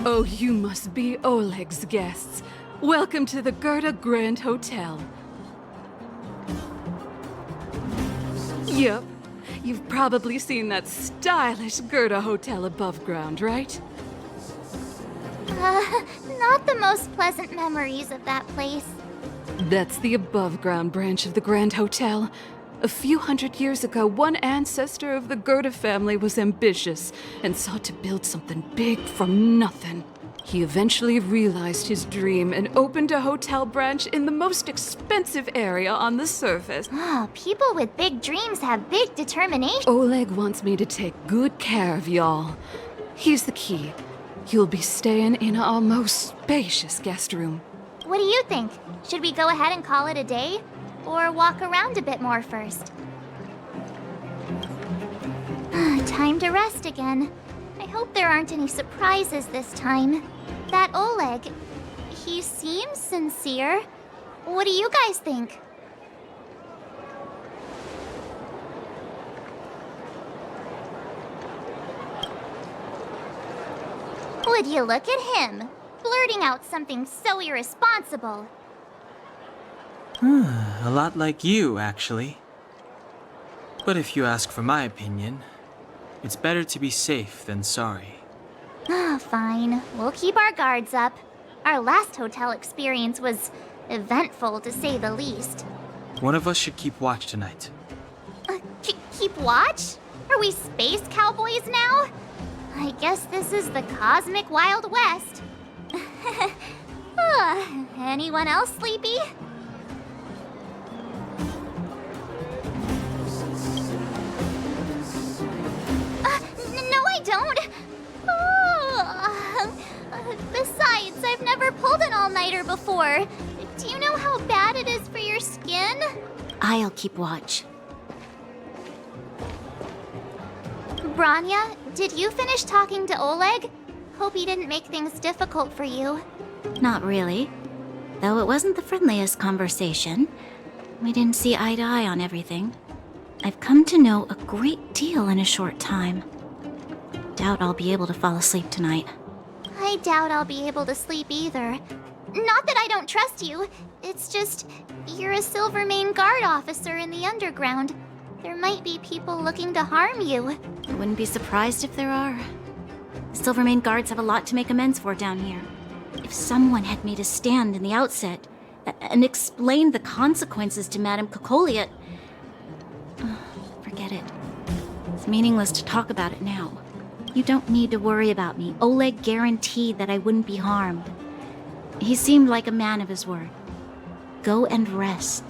Oh, you must be Oleg's guests. Welcome to the Gerda Grand Hotel. Yep. You've probably seen that stylish Gerda Hotel above ground, right? Not the most pleasant memories of that place. That's the above-ground branch of the Grand Hotel. A few hundred years ago, one ancestor of the Gerda family was ambitious and sought to build something big from nothing. He eventually realized his dream and opened a hotel branch in the most expensive area on the surface. People with big dreams have big determination. Oleg wants me to take good care of y'all. Here's the key. You'll be staying in our most spacious guest room. What do you think? Should we go ahead and call it a day? Or walk around a bit more first? Time to rest again. I hope there aren't any surprises this time. That Oleg, he seems sincere. What do you guys think? Would you look at him? Blurting out something so irresponsible. A lot like you, actually. But if you ask for my opinion, it's better to be safe than sorry. Fine. We'll keep our guards up. Our last hotel experience was eventful, to say the least. One of us should keep watch tonight. Keep watch? Are we space cowboys now? I guess this is the cosmic Wild West. Anyone else sleepy? No, I don't. Besides, I've never pulled an all-nighter before. Do you know how bad it is for your skin? I'll keep watch. Branya, did you finish talking to Oleg? Hope he didn't make things difficult for you. Not really. Though it wasn't the friendliest conversation. We didn't see eye to eye on everything. I've come to know a great deal in a short time. Doubt I'll be able to fall asleep tonight. I doubt I'll be able to sleep either. Not that I don't trust you. It's just, you're a Silvermane Guard officer in the underground. There might be people looking to harm you. I wouldn't be surprised if there are. The Silvermane Guards have a lot to make amends for down here. If someone had made a stand in the outset and explained the consequences to Madame Kokolia... Forget it. It's meaningless to talk about it now. You don't need to worry about me. Oleg guaranteed that I wouldn't be harmed. He seemed like a man of his word. Go and rest.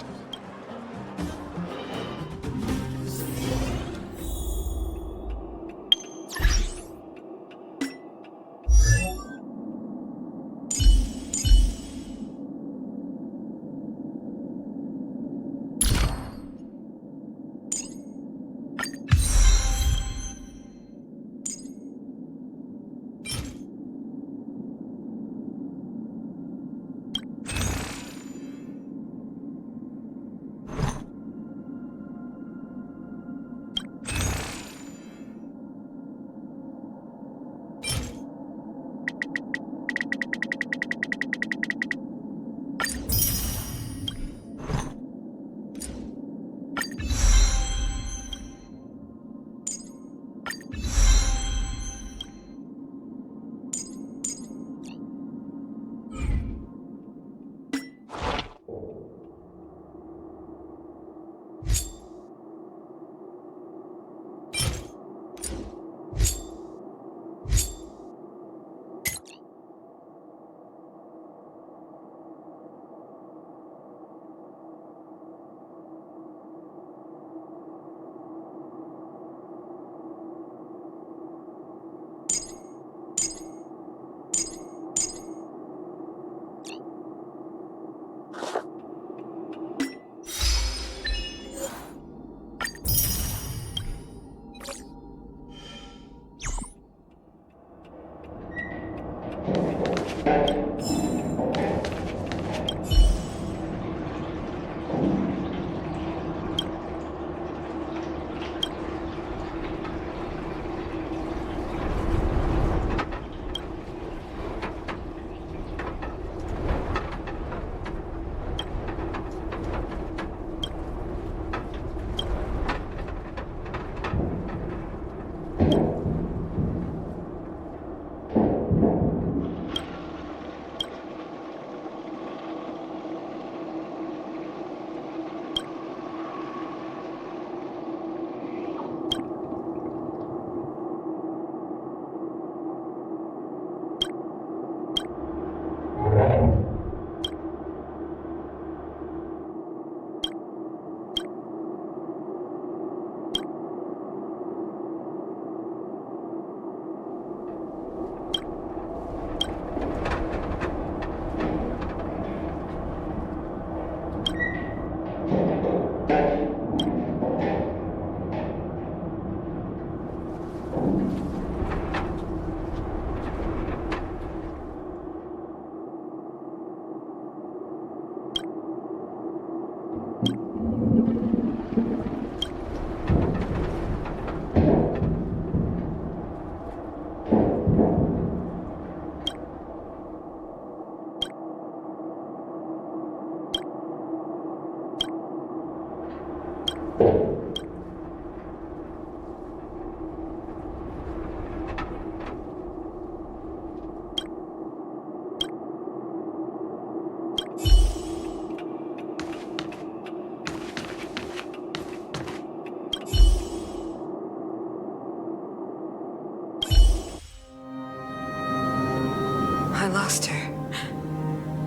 Master,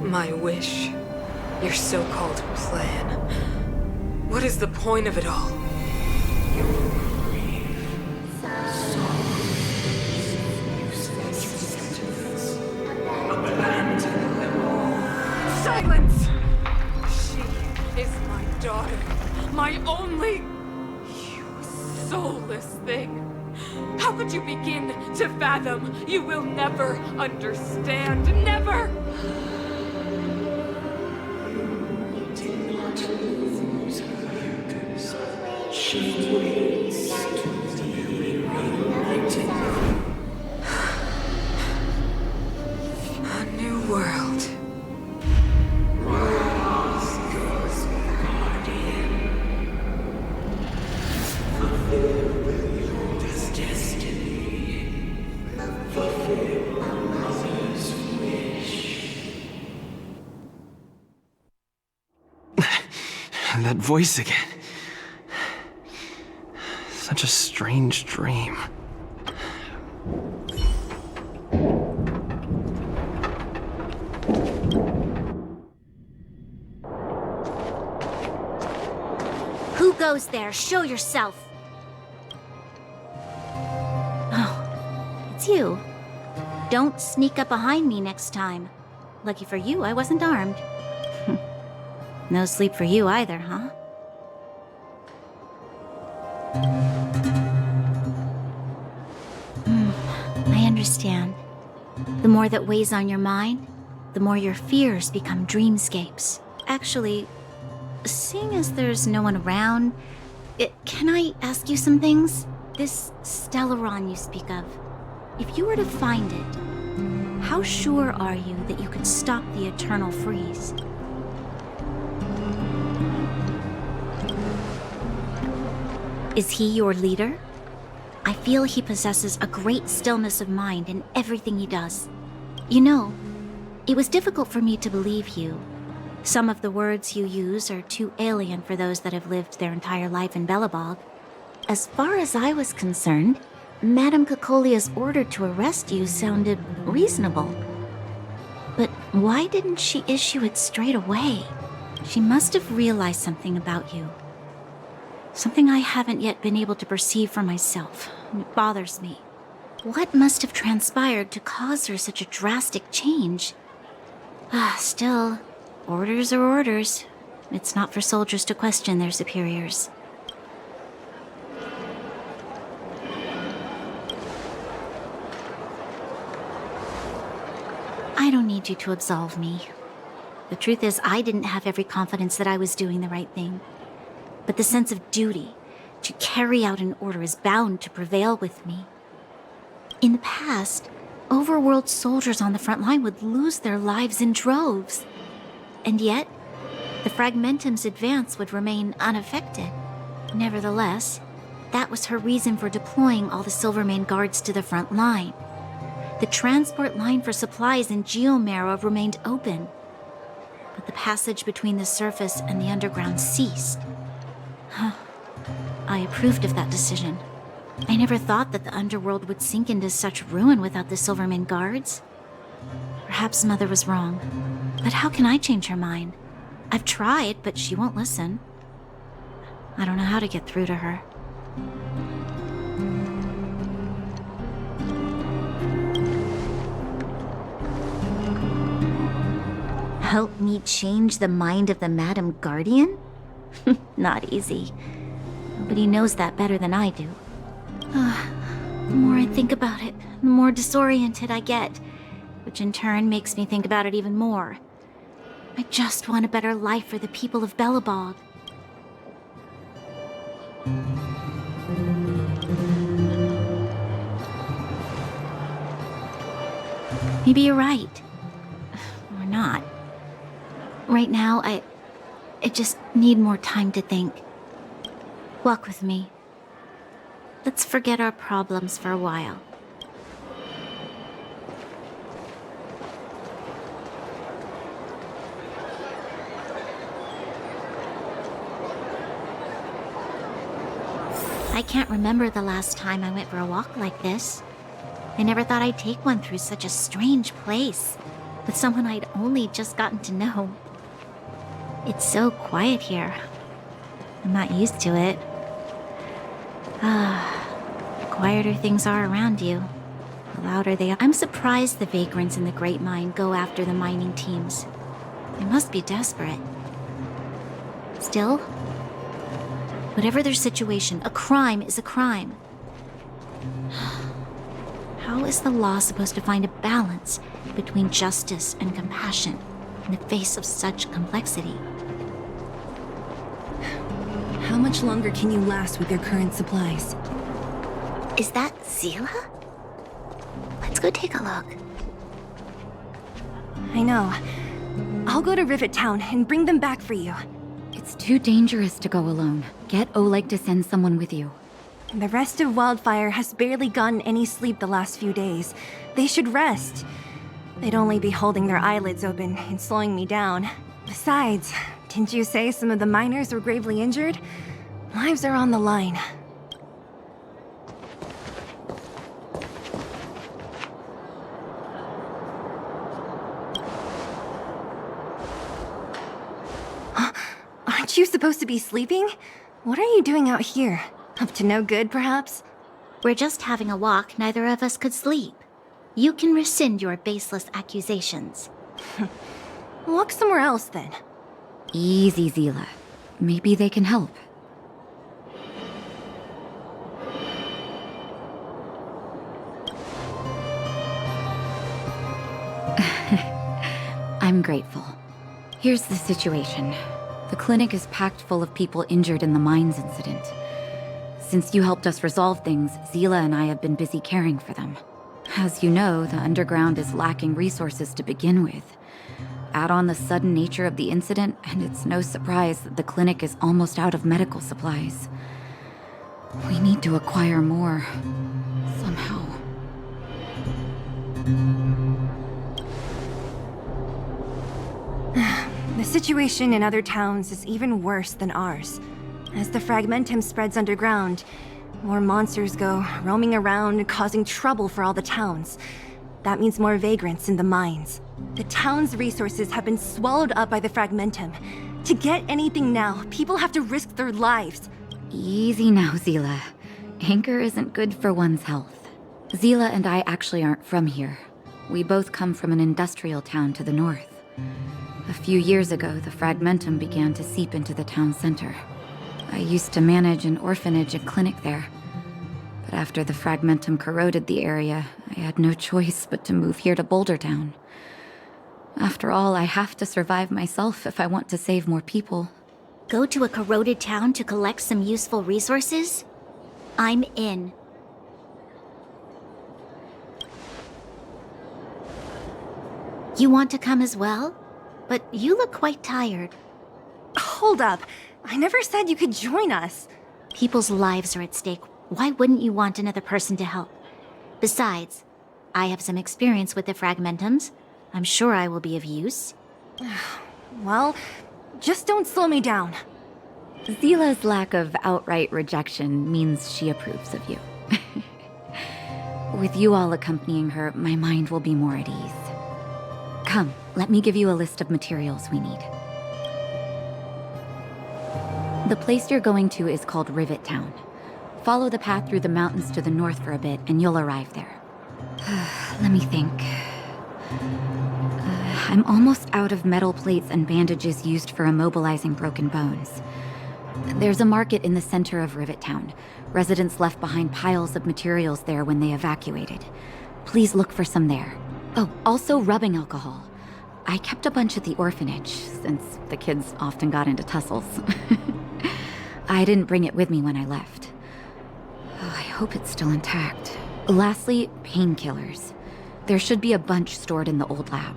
my wish, your so-called plan. What is the point of it all? Silence! She is my daughter, my only... You soulless thing. How could you begin to fathom? You will never understand. Never! A new world. That voice again. Such a strange dream. Who goes there? Show yourself! Oh, it's you. Don't sneak up behind me next time. Lucky for you, I wasn't armed. No sleep for you either, huh? I understand. The more that weighs on your mind, the more your fears become dreamscapes. Actually, seeing as there's no one around, can I ask you some things? This Stellaron you speak of, if you were to find it, how sure are you that you could stop the eternal freeze? Is he your leader? I feel he possesses a great stillness of mind in everything he does. You know, it was difficult for me to believe you. Some of the words you use are too alien for those that have lived their entire life in Belobog. As far as I was concerned, Madame Cocolia's order to arrest you sounded reasonable. But why didn't she issue it straight away? She must have realized something about you. Something I haven't yet been able to perceive for myself. It bothers me. What must have transpired to cause her such a drastic change? Still, orders are orders. It's not for soldiers to question their superiors. I don't need you to absolve me. The truth is, I didn't have every confidence that I was doing the right thing. But the sense of duty to carry out an order is bound to prevail with me. In the past, overworld soldiers on the front line would lose their lives in droves. And yet, the Fragmentum's advance would remain unaffected. Nevertheless, that was her reason for deploying all the Silvermane guards to the front line. The transport line for supplies in Geomarrow remained open, but the passage between the surface and the underground ceased. I approved of that decision. I never thought that the underworld would sink into such ruin without the Silvermane guards. Perhaps Mother was wrong. But how can I change her mind? I've tried, but she won't listen. I don't know how to get through to her. Help me change the mind of the Madam Guardian? Not easy. Nobody knows that better than I do. The more I think about it, the more disoriented I get, which in turn makes me think about it even more. I just want a better life for the people of Belobog. Maybe you're right. Or not. Right now, I just need more time to think. Walk with me. Let's forget our problems for a while. I can't remember the last time I went for a walk like this. I never thought I'd take one through such a strange place. with someone I'd only just gotten to know. It's so quiet here. I'm not used to it. The quieter things are around you, the louder they are. I'm surprised the vagrants in the Great Mine go after the mining teams. They must be desperate. Still, whatever their situation, a crime is a crime. How is the law supposed to find a balance between justice and compassion in the face of such complexity? How much longer can you last with your current supplies? Is that Zila? Let's go take a look. I know. I'll go to Rivet Town and bring them back for you. It's too dangerous to go alone. Get Oleg to send someone with you. The rest of Wildfire has barely gotten any sleep the last few days. They should rest. They'd only be holding their eyelids open and slowing me down. Besides, didn't you say some of the miners were gravely injured? Lives are on the line. Aren't you supposed to be sleeping? What are you doing out here? Up to no good, perhaps? We're just having a walk. Neither of us could sleep. You can rescind your baseless accusations. Walk somewhere else, then. Easy, Zila. Maybe they can help. I'm grateful. Here's the situation. The clinic is packed full of people injured in the mines incident. Since you helped us resolve things, Zila and I have been busy caring for them. As you know, the underground is lacking resources to begin with. Add on the sudden nature of the incident, and it's no surprise that the clinic is almost out of medical supplies. We need to acquire more. Somehow. The situation in other towns is even worse than ours. As the fragmentum spreads underground, more monsters go roaming around, causing trouble for all the towns. That means more vagrants in the mines. The town's resources have been swallowed up by the fragmentum. To get anything now, people have to risk their lives. Easy now, Zila. Anger isn't good for one's health. Zila and I actually aren't from here. We both come from an industrial town to the north. A few years ago, the fragmentum began to seep into the town center. I used to manage an orphanage and clinic there. But after the fragmentum corroded the area, I had no choice but to move here to Boulder Town. After all, I have to survive myself if I want to save more people. Go to a corroded town to collect some useful resources? I'm in. You want to come as well? But you look quite tired. Hold up. I never said you could join us. People's lives are at stake. Why wouldn't you want another person to help? Besides, I have some experience with the fragmentums. I'm sure I will be of use. Well, just don't slow me down. Zila's lack of outright rejection means she approves of you. With you all accompanying her, my mind will be more at ease. Come, let me give you a list of materials we need. The place you're going to is called Rivet Town. Follow the path through the mountains to the north for a bit, and you'll arrive there. Let me think. I'm almost out of metal plates and bandages used for immobilizing broken bones. There's a market in the center of Rivet Town. Residents left behind piles of materials there when they evacuated. Please look for some there. Oh, also rubbing alcohol. I kept a bunch at the orphanage, since the kids often got into tussles. I didn't bring it with me when I left. Oh, I hope it's still intact. Lastly, painkillers. There should be a bunch stored in the old lab.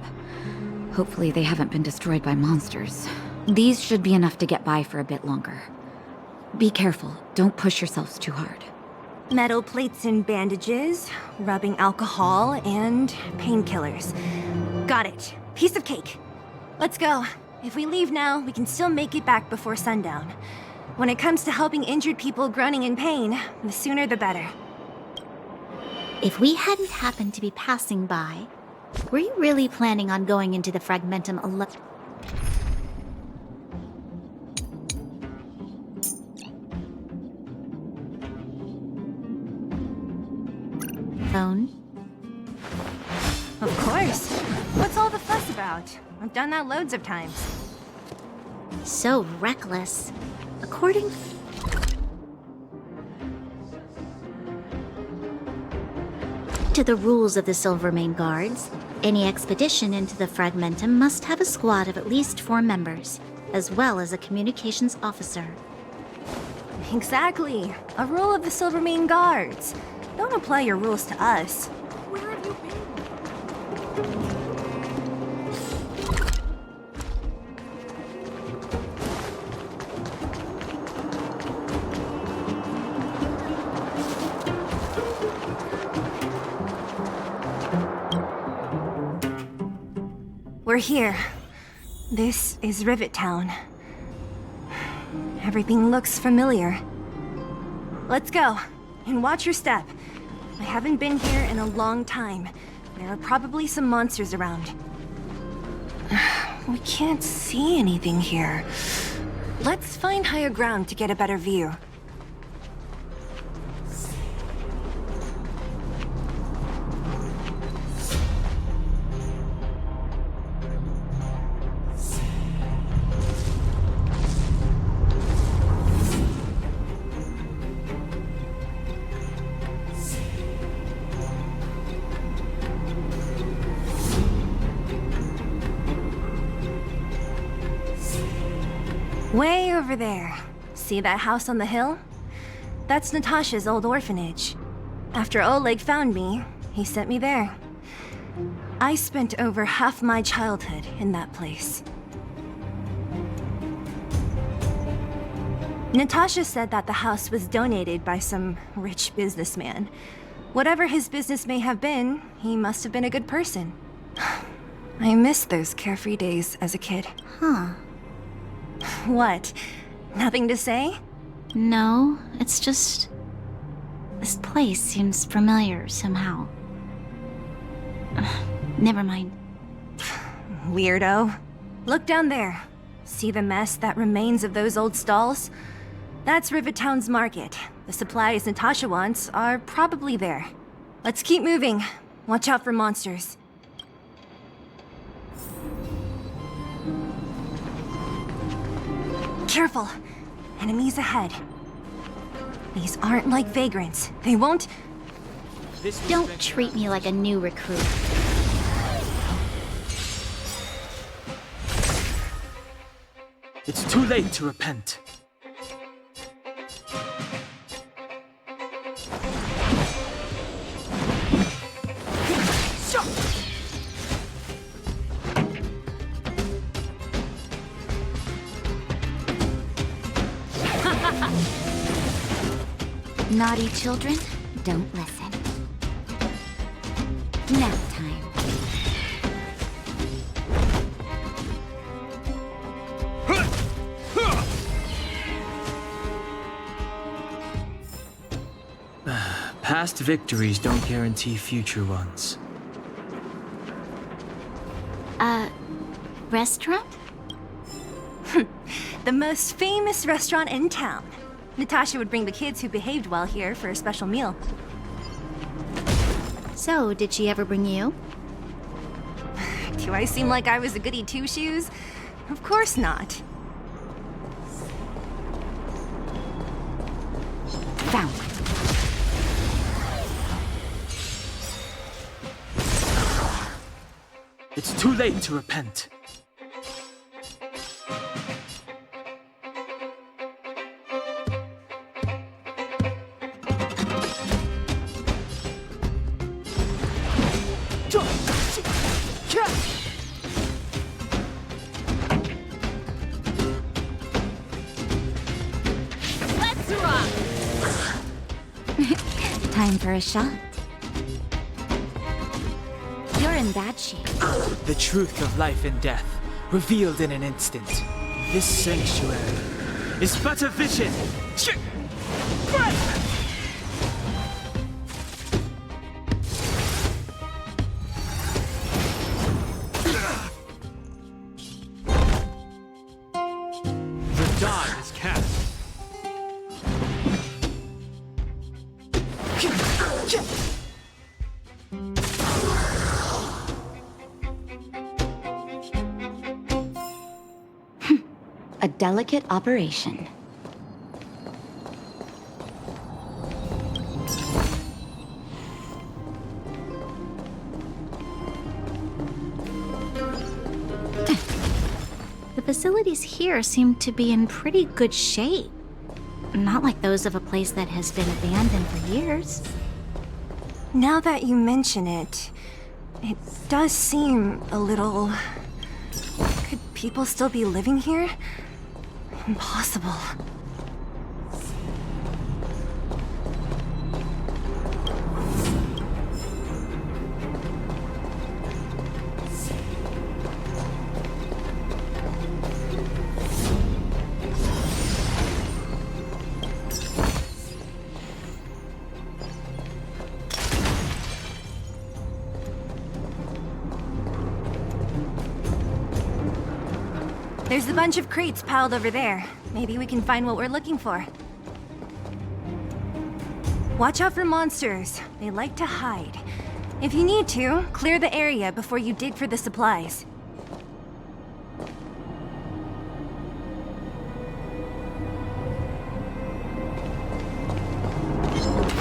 Hopefully they haven't been destroyed by monsters. These should be enough to get by for a bit longer. Be careful, don't push yourselves too hard. Metal plates and bandages, rubbing alcohol, and painkillers. Got it. Piece of cake. Let's go. If we leave now, we can still make it back before sundown. When it comes to helping injured people groaning in pain, the sooner the better. If we hadn't happened to be passing by, Were you really planning on going into the Fragmentum alone? Of course. What's all the fuss about? I've done that loads of times. So reckless. According to the rules of the Silvermane Guards, any expedition into the Fragmentum must have a squad of at least 4 members, as well as a communications officer. Exactly. A rule of the Silvermane Guards. Don't apply your rules to us. Where have you been? We're here. This is Rivet Town. Everything looks familiar. Let's go, and watch your step. I haven't been here in a long time. There are probably some monsters around. We can't see anything here. Let's find higher ground to get a better view. Way over there. See that house on the hill? That's Natasha's old orphanage. After Oleg found me, he sent me there. I spent over half my childhood in that place. Natasha said that the house was donated by some rich businessman. Whatever his business may have been, he must have been a good person. I miss those carefree days as a kid. Huh. What? Nothing to say? No, it's just... this place seems familiar somehow. Never mind. Weirdo. Look down there. See the mess that remains of those old stalls? That's Rivet Town's market. The supplies Natasha wants are probably there. Let's keep moving. Watch out for monsters. Careful! Enemies ahead. These aren't like vagrants. They won't... Don't treat me like a new recruit. It's too late to repent. Naughty children, don't listen. Nap time. Past victories don't guarantee future ones. Restaurant? The most famous restaurant in town. Natasha would bring the kids who behaved well here for a special meal. So, did she ever bring you? Do I seem like I was a goody two-shoes? Of course not. Found. It's too late to repent. Time for a shot. You're in bad shape. The truth of life and death, revealed in an instant. This sanctuary is but a vision. A delicate operation. The facilities here seem to be in pretty good shape. Not like those of a place that has been abandoned for years. Now that you mention it, it does seem a little... Could people still be living here? Impossible. There's a bunch of crates piled over there. Maybe we can find what we're looking for. Watch out for monsters. They like to hide. If you need to, clear the area before you dig for the supplies.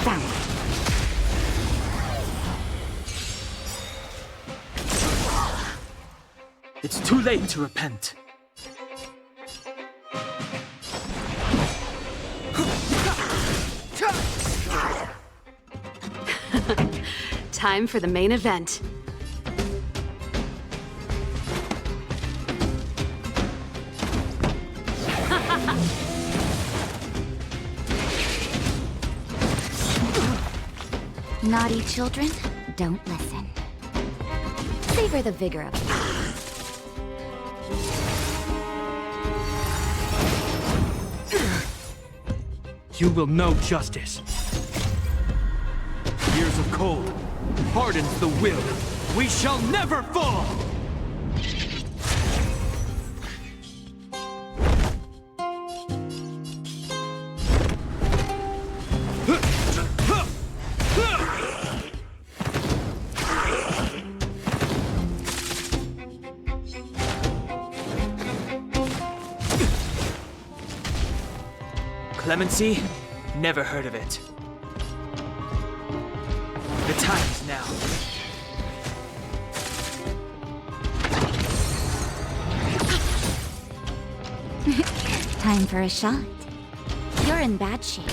Found. It's too late to repent. Time for the main event. Naughty children, don't listen. Savor the vigor of it. You will know justice. Years of cold hardens the will. We shall never fall! Clemency? Never heard of it. The time is now. Time for a shot. You're in bad shape.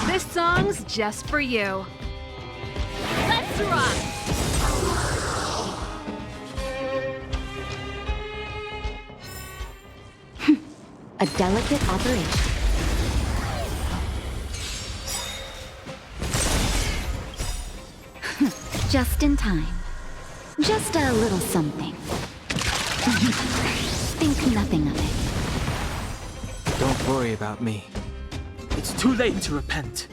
This song's just for you. Let's rock! A delicate operation. Just in time. Just a little something. Think nothing of it. Don't worry about me. It's too late to repent.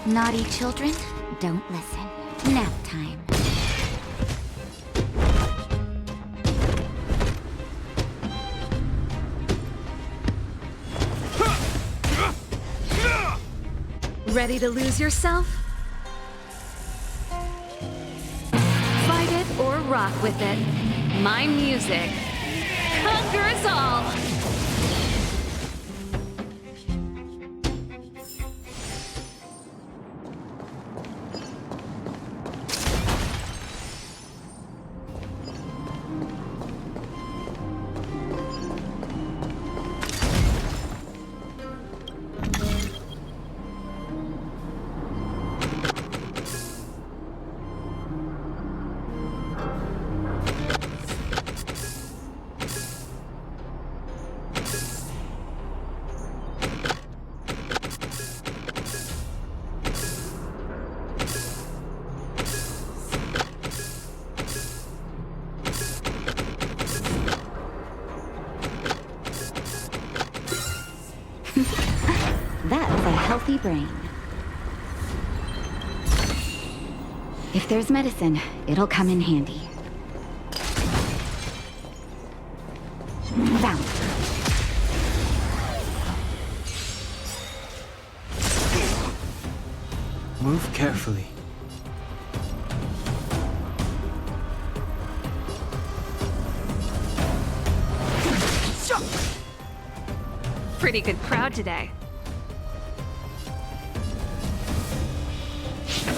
Naughty children, don't listen. Nap time. Ready to lose yourself? Fight it or rock with it. My music conquers all! That's a healthy brain. If there's medicine, it'll come in handy. Found. Move carefully. Pretty good crowd today.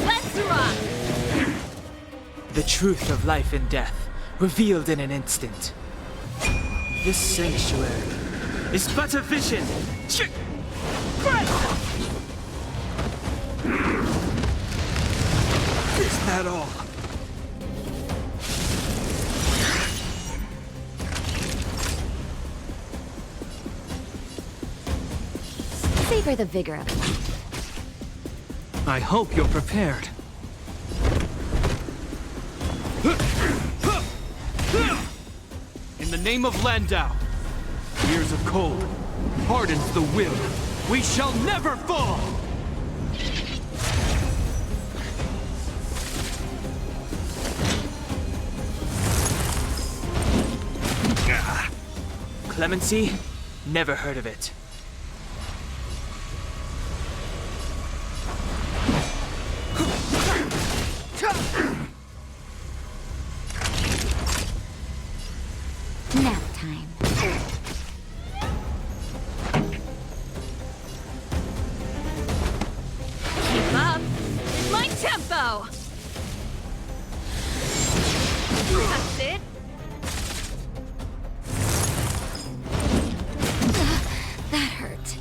Let's rock! The truth of life and death, revealed in an instant. This sanctuary is but a vision. Is that all? Savor the vigor of it. I hope you're prepared. In the name of Landau, years of cold hardens the will. We shall never fall! Clemency? Never heard of it. Nap time. Keep up! My tempo! That's it! That hurt.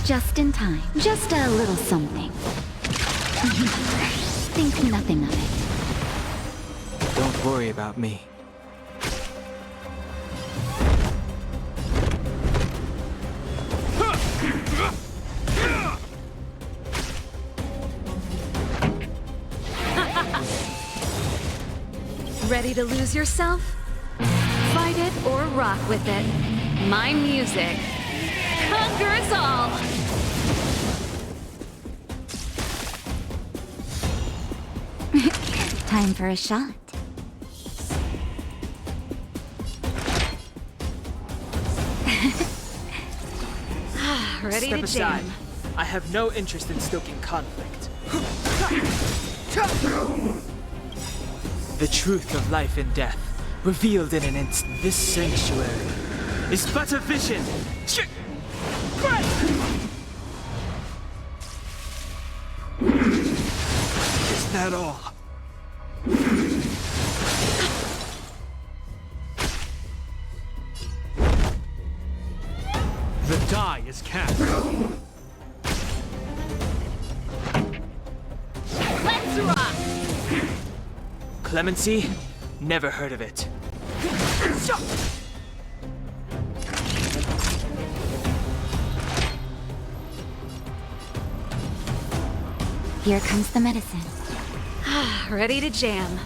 Just in time. Just a little something. Think nothing of it. Don't worry about me. Ready to lose yourself? Fight it or rock with it. My music conquers all! Time for a shot. Ready Step to aside. jam. I have no interest in stoking conflict. The truth of life and death, revealed in an instant. This sanctuary is but a vision. Is that all? The die is cast. Let's rock! Clemency? Never heard of it. Here comes the medicine. Ready to jam.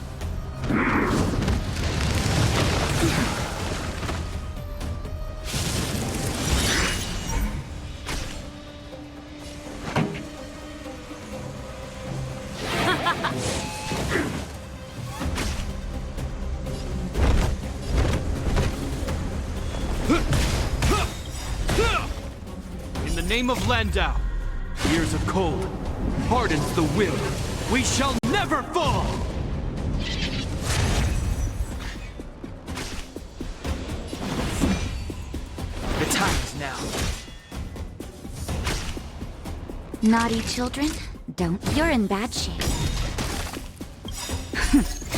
In the name of Landau, years of cold hardens the will. We shall never fall! The time is now. Naughty children, don't. You're in bad shape.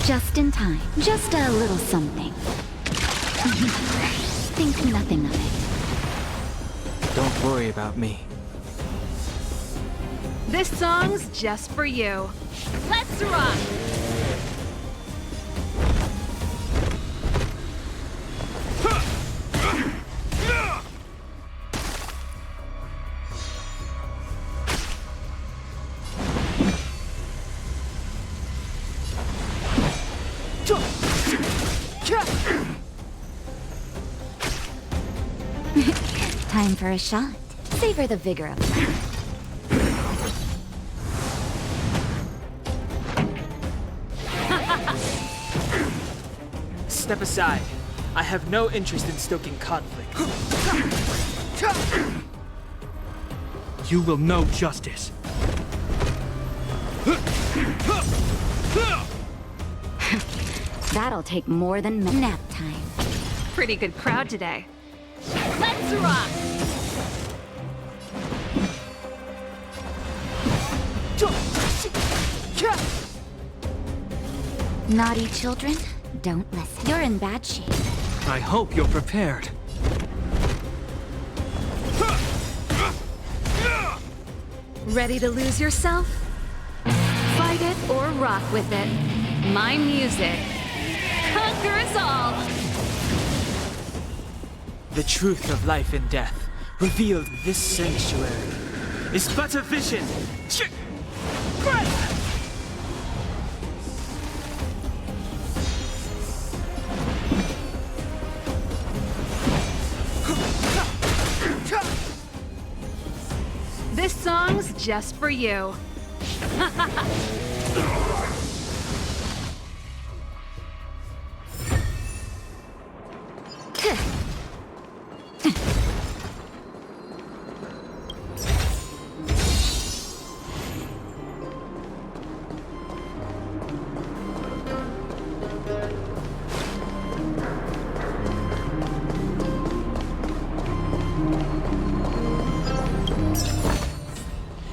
Just in time. Just a little something. Think nothing of it. Don't worry about me. This song's just for you. Let's rock! Time for a shot. Savor the vigor of life. Step aside. I have no interest in stoking conflict. You will know justice. That'll take more than nap time. Pretty good crowd today. Let's rock! Naughty children, don't listen. You're in bad shape. I hope you're prepared. Ready to lose yourself? Fight it or rock with it. My music. Conquer us all! The truth of life and death, revealed in this sanctuary, is but a vision. This song's just for you.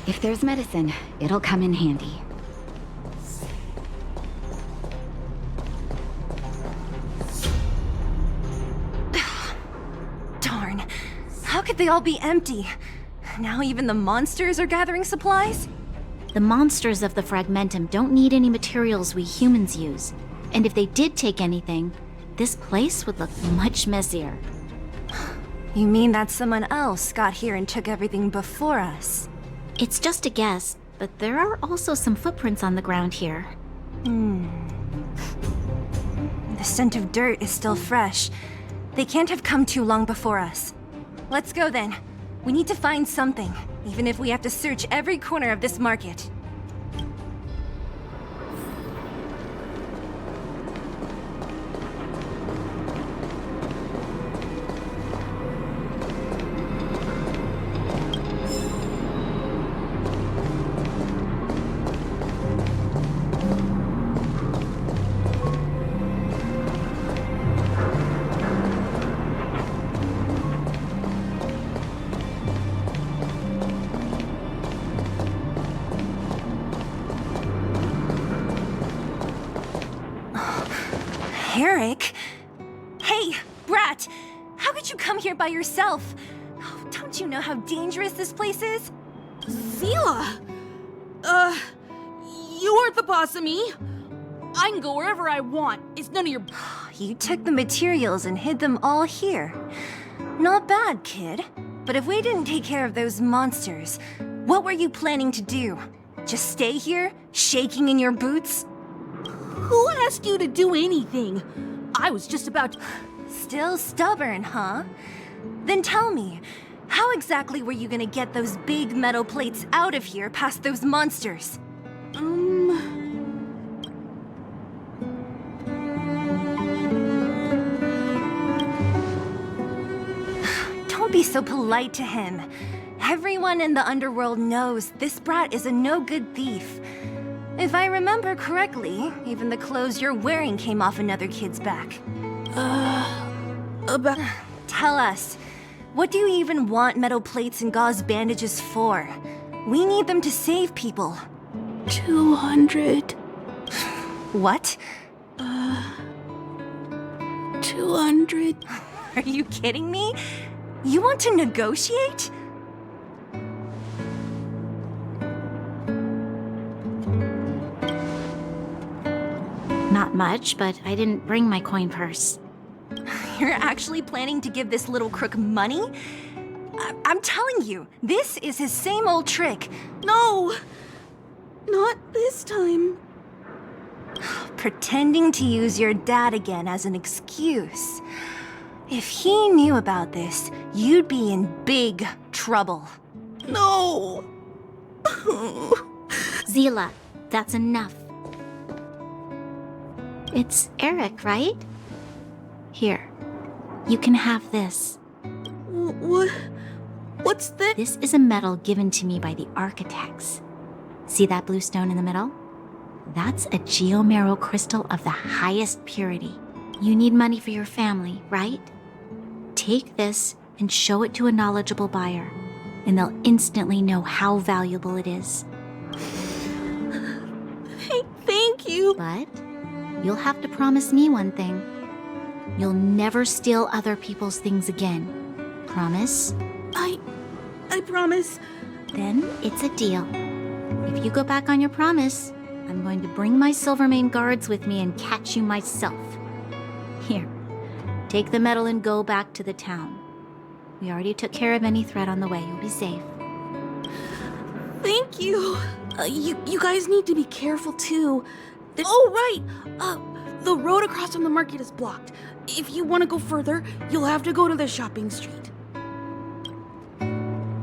If there's medicine, it'll come in handy. Darn. How could they all be empty? Now even the monsters are gathering supplies? The monsters of the Fragmentum don't need any materials we humans use. And if they did take anything, this place would look much messier. You mean that someone else got here and took everything before us? It's just a guess, but there are also some footprints on the ground here. The scent of dirt is still fresh. They can't have come too long before us. Let's go then. We need to find something, even if we have to search every corner of this market. Eric? Hey, Brat! How could you come here by yourself? Oh, don't you know how dangerous this place is? Zila! You aren't the boss of me. I can go wherever I want. It's none of your... You took the materials and hid them all here. Not bad, kid. But if we didn't take care of those monsters, what were you planning to do? Just stay here, shaking in your boots? Who asked you to do anything? I was just about... Still stubborn, huh? Then tell me, how exactly were you gonna get those big metal plates out of here past those monsters? Don't be so polite to him. Everyone in the underworld knows this brat is a no-good thief. If I remember correctly, even the clothes you're wearing came off another kid's back. Tell us, what do you even want metal plates and gauze bandages for? We need them to save people. 200. What? 200. Are you kidding me? You want to negotiate? Not much, but I didn't bring my coin purse. You're actually planning to give this little crook money? I'm telling you, this is his same old trick. No! Not this time. pretending to use your dad again as an excuse. If he knew about this, you'd be in big trouble. No! Zila, that's enough. It's Eric, right? Here, you can have this. What's this? This is a medal given to me by the architects. See that blue stone in the middle? That's a geomerald crystal of the highest purity. You need money for your family, right? Take this and show it to a knowledgeable buyer, and they'll instantly know how valuable it is. Thank you. But you'll have to promise me one thing. You'll never steal other people's things again. Promise? I promise. Then it's a deal. If you go back on your promise, I'm going to bring my Silvermane guards with me and catch you myself. Here, take the medal and go back to the town. We already took care of any threat on the way. You'll be safe. Thank you. You guys need to be careful too. Oh, right. The road across from the market is blocked. If you want to go further, you'll have to go to the shopping street.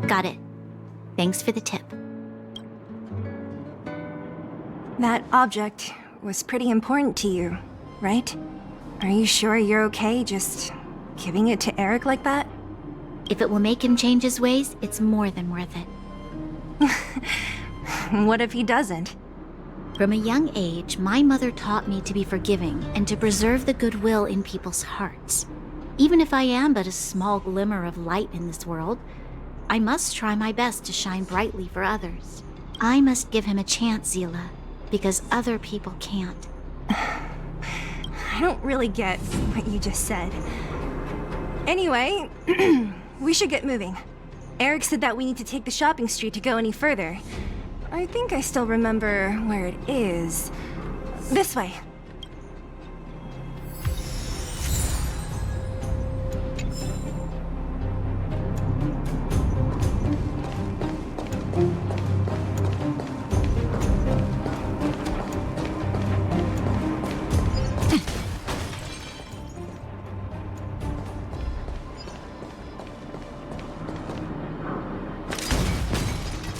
Got it. Thanks for the tip. That object was pretty important to you, right? Are you sure you're okay just giving it to Eric like that? If it will make him change his ways, it's more than worth it. What if he doesn't? From a young age, my mother taught me to be forgiving and to preserve the goodwill in people's hearts. Even if I am but a small glimmer of light in this world, I must try my best to shine brightly for others. I must give him a chance, Zila, because other people can't. I don't really get what you just said. Anyway, we should get moving. Eric said that we need to take the shopping street to go any further. I think I still remember where it is. This way.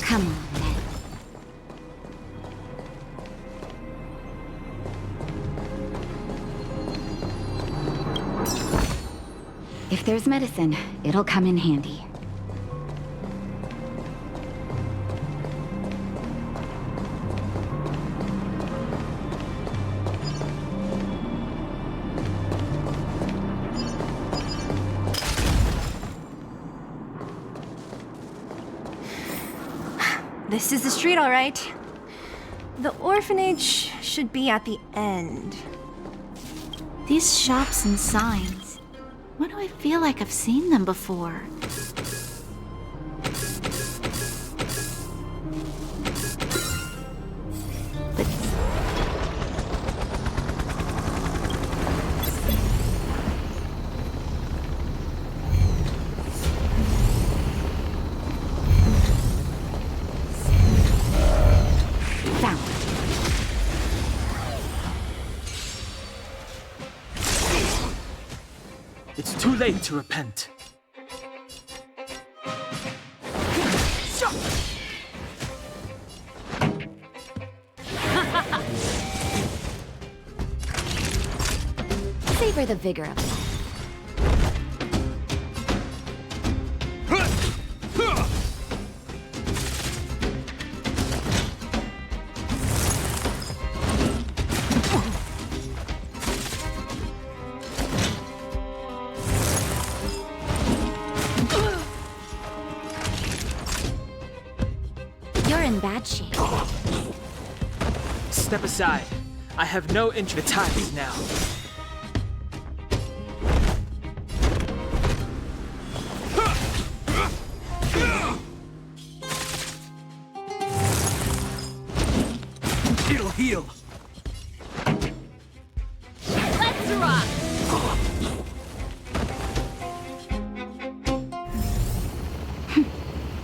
Come on, then. If there's medicine, it'll come in handy. This is the street, all right. The orphanage should be at the end. These shops and signs. Why do I feel like I've seen them before? But Found. It's too late to repent. Savor the vigor of life. you're in bad shape. Step aside. I have no interest. The time is now. It'll heal. Let's rock!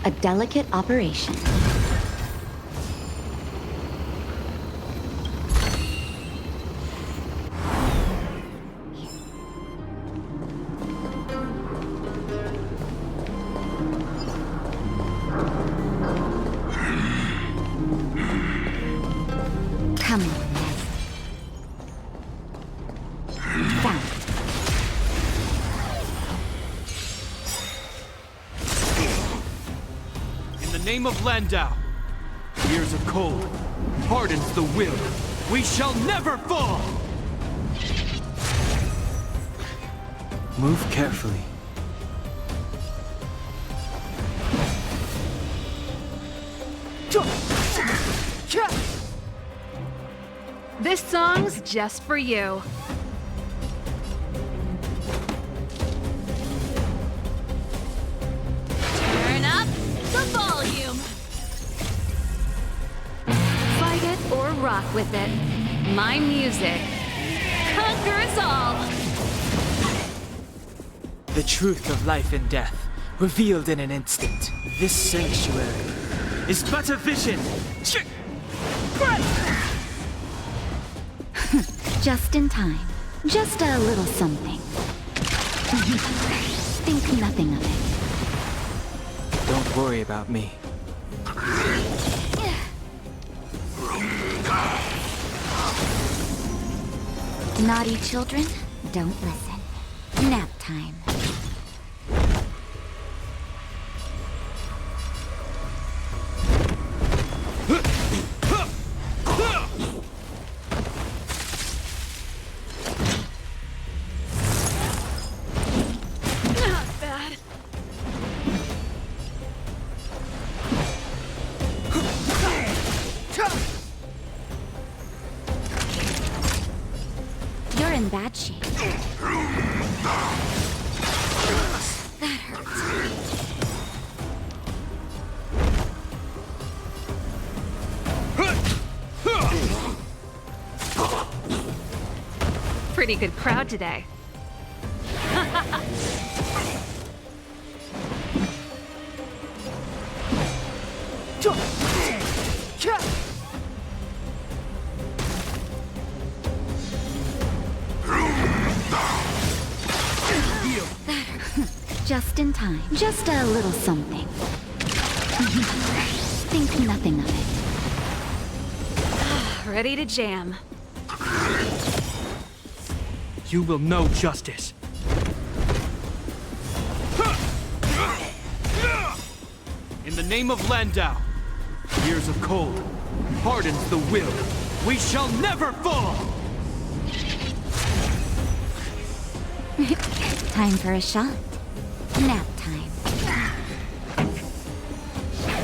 A delicate operation. Come on, Ned. Found it. In the name of Landau, years of cold hardens the will. We shall never fall! Move carefully. This song's just for you. Turn up the volume. Fight it or rock with it. My music conquers all. The truth of life and death, revealed in an instant. This sanctuary is but a vision. Just in time. Just a little something. Think nothing of it. Don't worry about me. Naughty children, don't listen. Nap time. Not bad. You're in bad shape. That hurts. Pretty good crowd today. Just in time. Just a little something. Think nothing of it. Ready to jam. You will know justice. In the name of Landau, years of cold hardens the will. We shall never fall! Time for a shot. Nap time.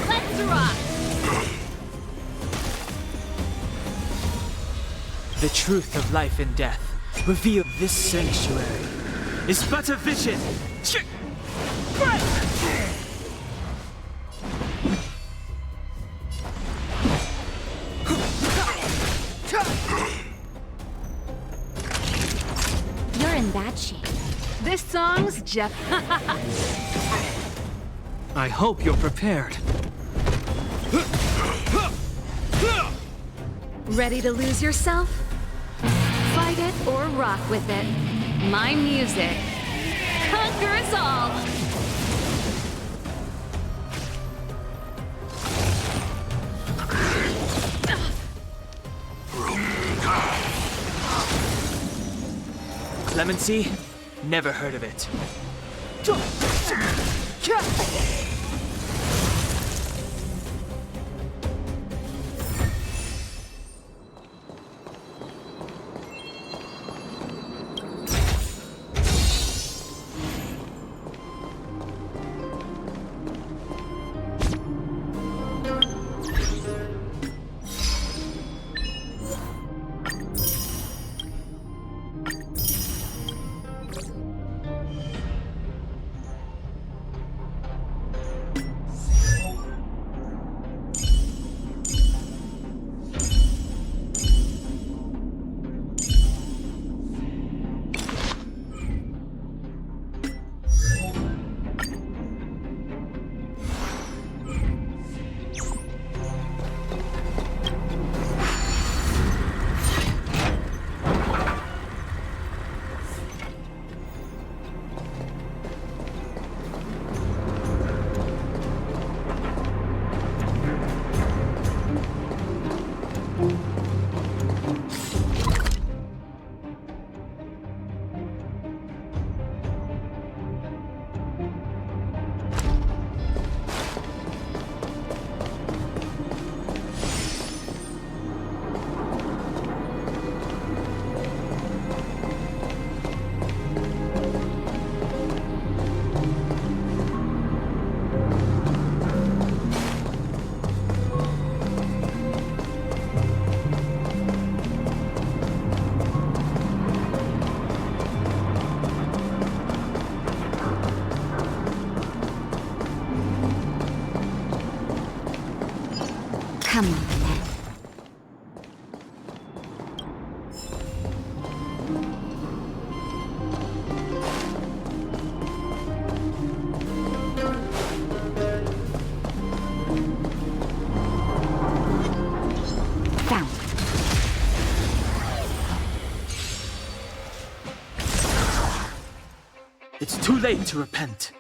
Let's rock. The truth of life and death, revealed. This sanctuary is but a vision. You're in bad shape. This song's just... I hope you're prepared. Ready to lose yourself? Fight it or rock with it. My music conquers all. Clemency? Never heard of it. It's too late to repent.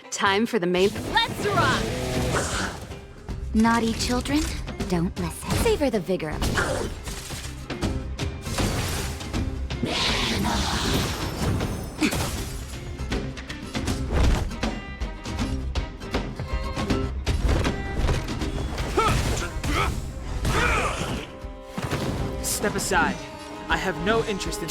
Time for the main. Let's rock! Naughty children, don't listen. Savor the vigor of it. Step aside. I have no interest in...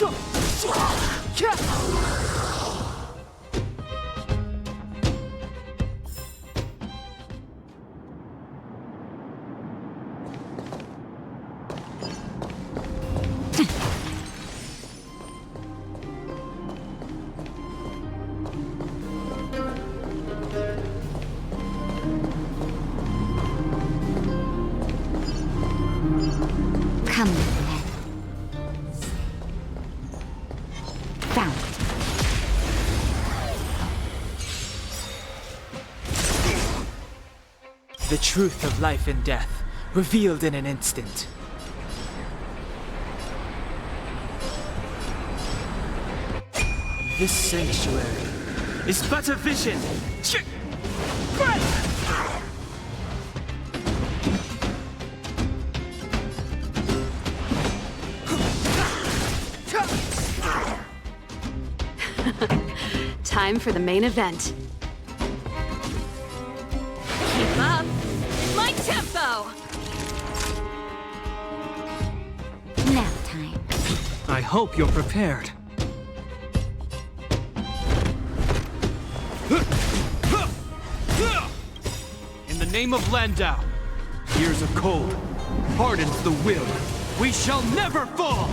Come then. Found it. The truth of life and death, revealed in an instant. This sanctuary is but a vision. Time for the main event. Keep up! My tempo! Now time. I hope you're prepared. In the name of Landau, years of cold hardens the will. We shall never fall!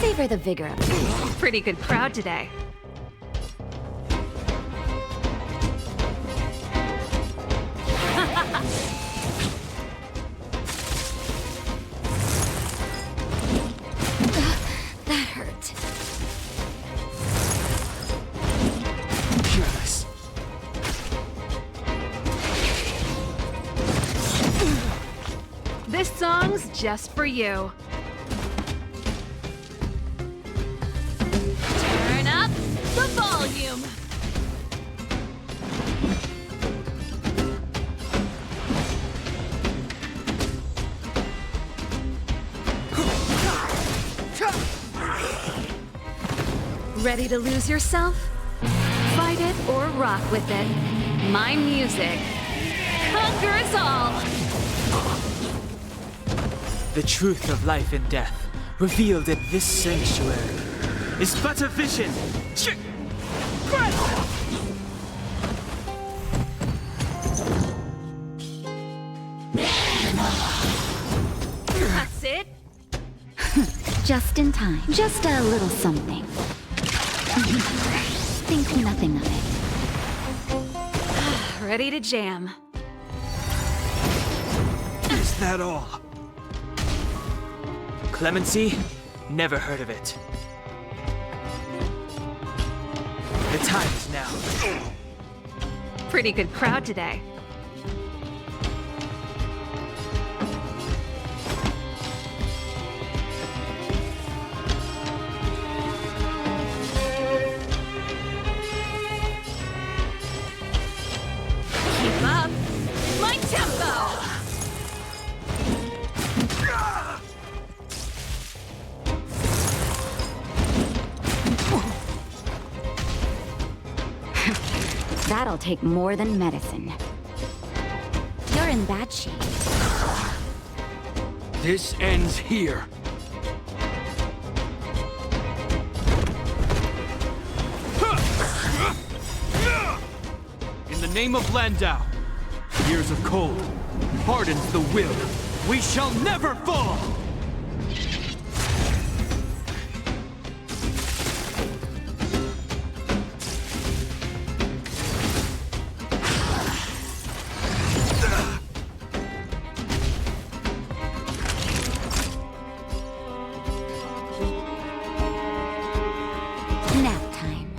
Savor the vigor of it. Pretty good crowd today. That hurt. Careless. This song's just for you. Turn up the volume! Ready to lose yourself? Fight it or rock with it. My music conquers all! The truth of life and death, revealed in this sanctuary, is but a vision. That's it? Just in time. Just a little something. Think nothing of it. Ready to jam. Is that all? Clemency? Never heard of it. The time is now. Pretty good crowd today. Keep up! My tempo! That'll take more than medicine. You're in bad shape. This ends here. In the name of Landau, years of cold hardens the will. We shall never fall! Nap time.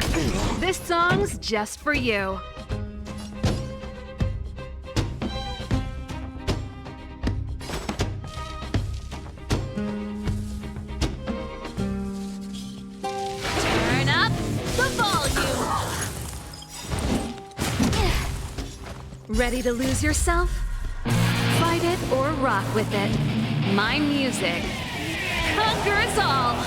This song's just for you. Turn up the volume. Ready to lose yourself? Fight it or rock with it. My music conquers all.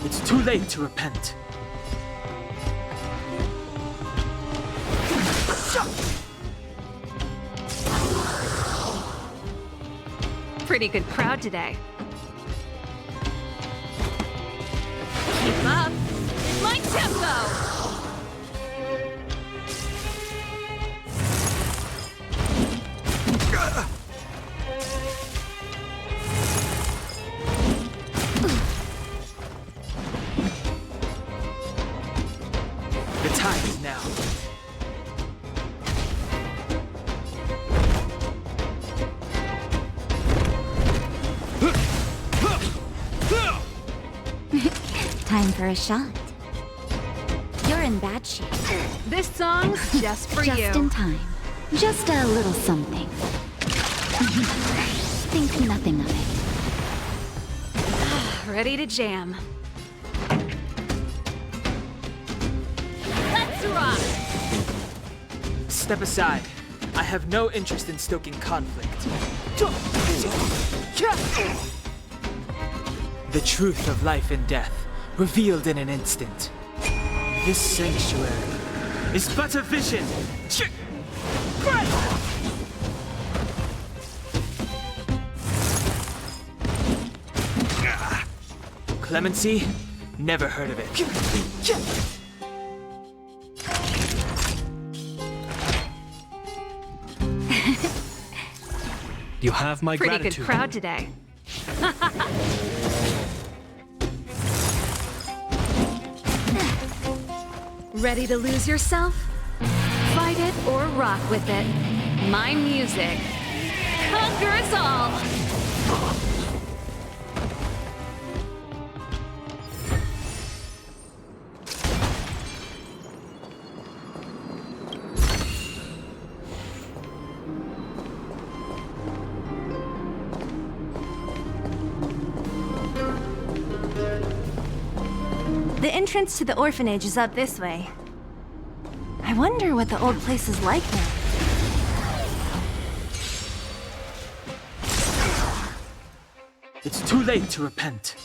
It's too late to repent. Pretty good crowd today. Keep up. My tempo. The time is now. Time for a shot. You're in bad shape. This song's just for you. Just in time. Just a little something. Think nothing of it. Ready to jam. Let's rock. Step aside. I have no interest in stoking conflict. The truth of life and death, revealed in an instant. This sanctuary is but a vision. Clemency? Never heard of it. You have my Pretty gratitude. good crowd today. Ready to lose yourself? Fight it or rock with it. My music conquers all. The entrance to the orphanage is up this way. I wonder what the old place is like now. It's too late to repent.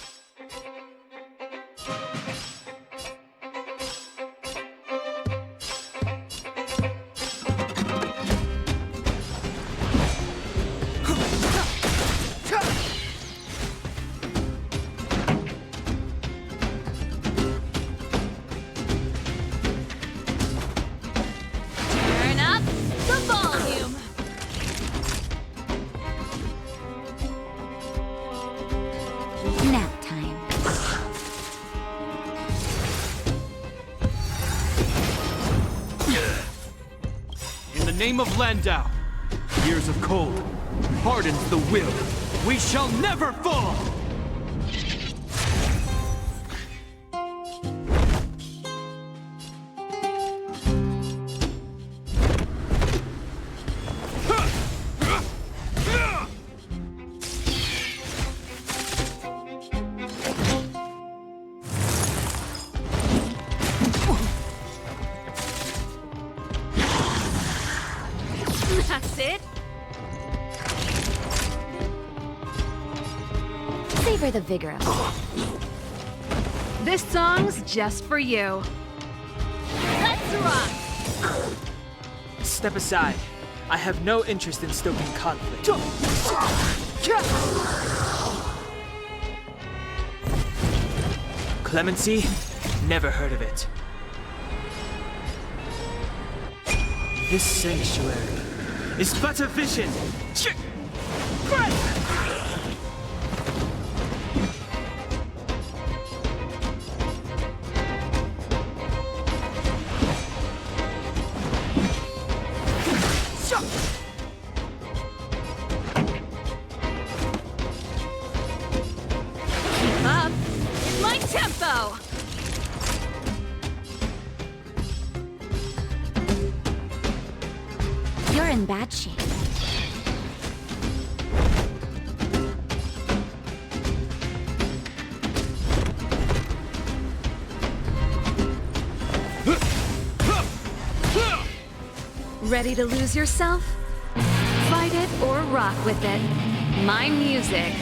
Turn up the volume. Nap time. In the name of Landau, years of cold hardens the will. We shall never fall! That's it. Savor the vigor of it. This song's just for you. rock! Step aside. I have no interest in stoking conflict. Clemency? Never heard of it. This sanctuary is but a vision. Keep up. It's my tempo. You're in bad shape. Ready to lose yourself? Fight it or rock with it. My music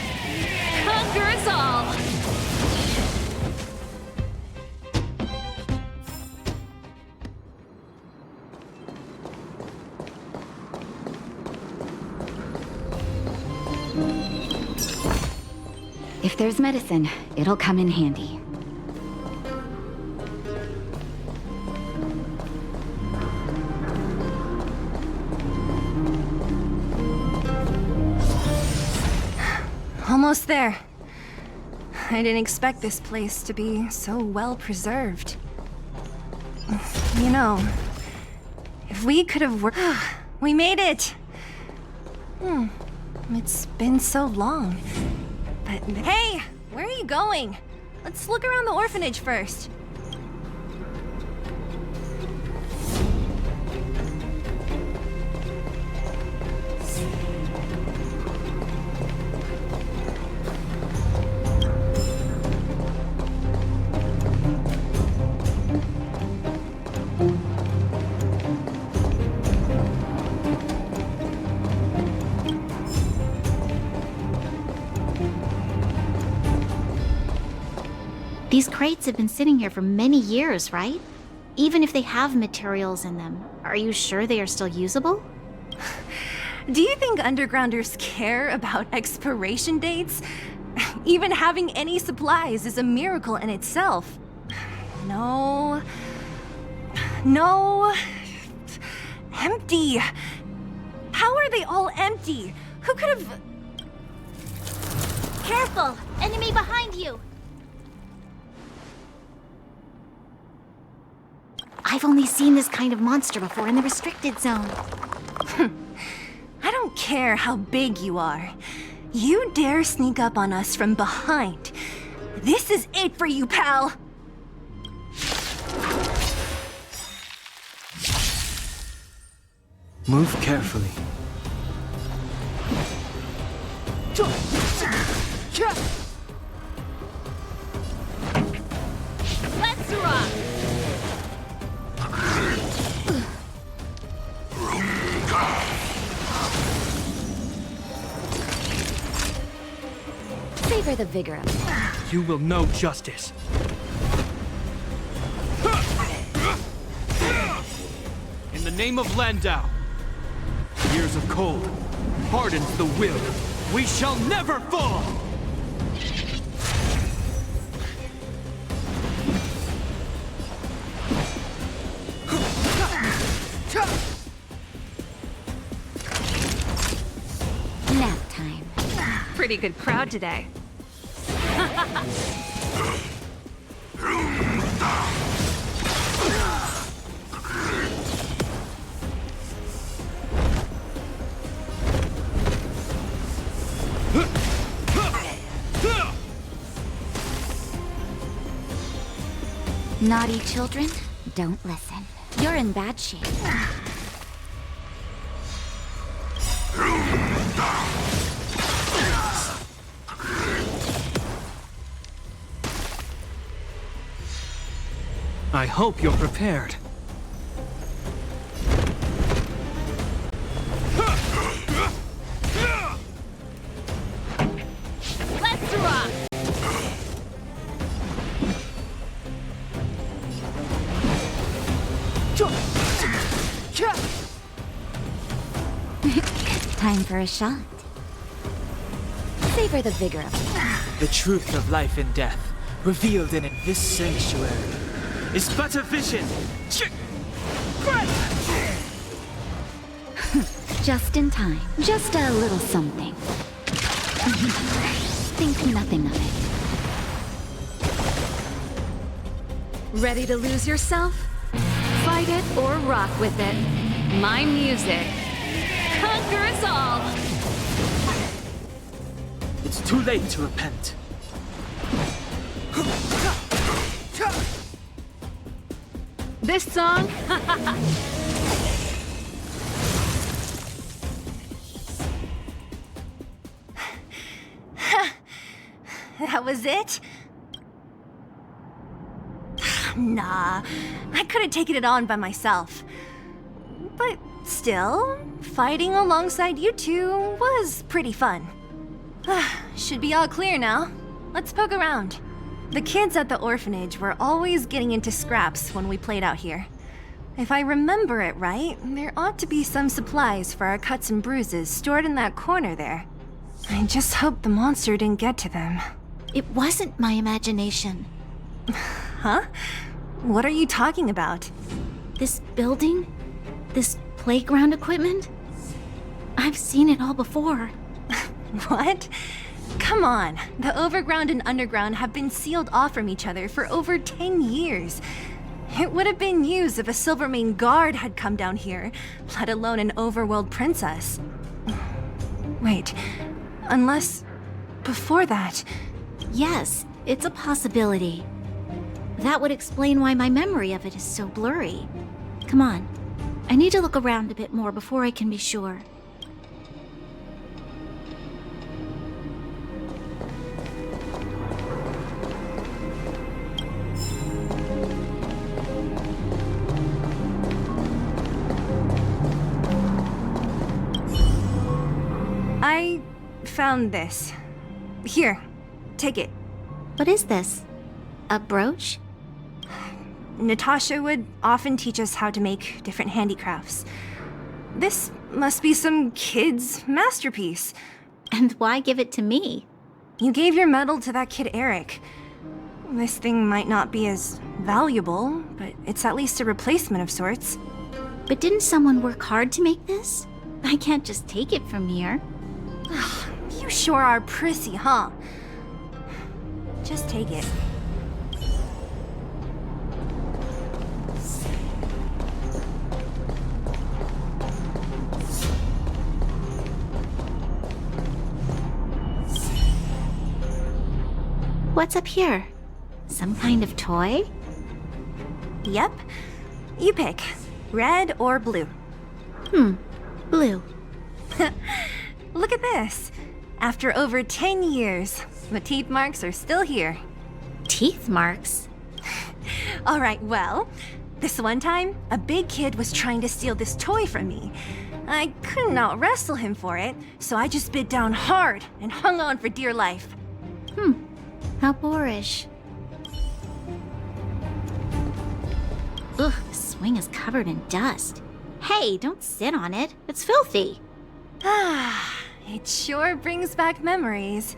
conquers all. If there's medicine, it'll come in handy. Almost there. I didn't expect this place to be so well preserved. You know, if we could have worked... We made it! It's been so long. But hey, where are you going? Let's look around the orphanage first. These crates have been sitting here for many years, right? Even if they have materials in them, are you sure they are still usable? Do you think undergrounders care about expiration dates? Even having any supplies is a miracle in itself. No. No. Empty. How are they all empty? Who could have... Careful! Enemy behind you! I've only seen this kind of monster before in the restricted zone. I don't care how big you are. You dare sneak up on us from behind. This is it for you, pal! Move carefully. Let's rock! Savor the vigor of it. You will know justice. In the name of Landau, years of cold hardens the will. We shall never fall! Nap time. Pretty good crowd today. Naughty children, don't listen. You're in bad shape. I hope you're prepared. Let's rock! Time for a shot. Savor the vigor of it. The truth of life and death, revealed in it. This sanctuary is but a vision. Just in time. Just a little something. Think nothing of it. Ready to lose yourself? Fight it or rock with it. My music. Conquer us all! It's too late to repent. This song? That was it? Nah, I could have taken it on by myself. But still, fighting alongside you two was pretty fun. Should be all clear now. Let's poke around. The kids at the orphanage were always getting into scraps when we played out here. If I remember it right, there ought to be some supplies for our cuts and bruises stored in that corner there. I just hope the monster didn't get to them. It wasn't my imagination. Huh? What are you talking about? This building? This playground equipment? I've seen it all before. What? Come on. The overground and underground have been sealed off from each other for over 10 years. It would have been news if a Silvermane guard had come down here, let alone an overworld princess. Wait, unless... before that... Yes, it's a possibility. That would explain why my memory of it is so blurry. Come on. I need to look around a bit more before I can be sure. I found this. Here, take it. What is this? A brooch? Natasha would often teach us how to make different handicrafts. This must be some kid's masterpiece. And why give it to me? You gave your medal to that kid Eric. This thing might not be as valuable, but it's at least a replacement of sorts. But didn't someone work hard to make this? I can't just take it from here. You sure are prissy, huh? Just take it. What's up here? Some kind of toy? Yep. You pick. Red or blue. Blue. Look at this. After over 10 years, the teeth marks are still here. Teeth marks? All right, well, this one time, a big kid was trying to steal this toy from me. I couldn't out-wrestle him for it, so I just bit down hard and hung on for dear life. How boorish. Ugh, the swing is covered in dust. Hey, don't sit on it. It's filthy. It sure brings back memories.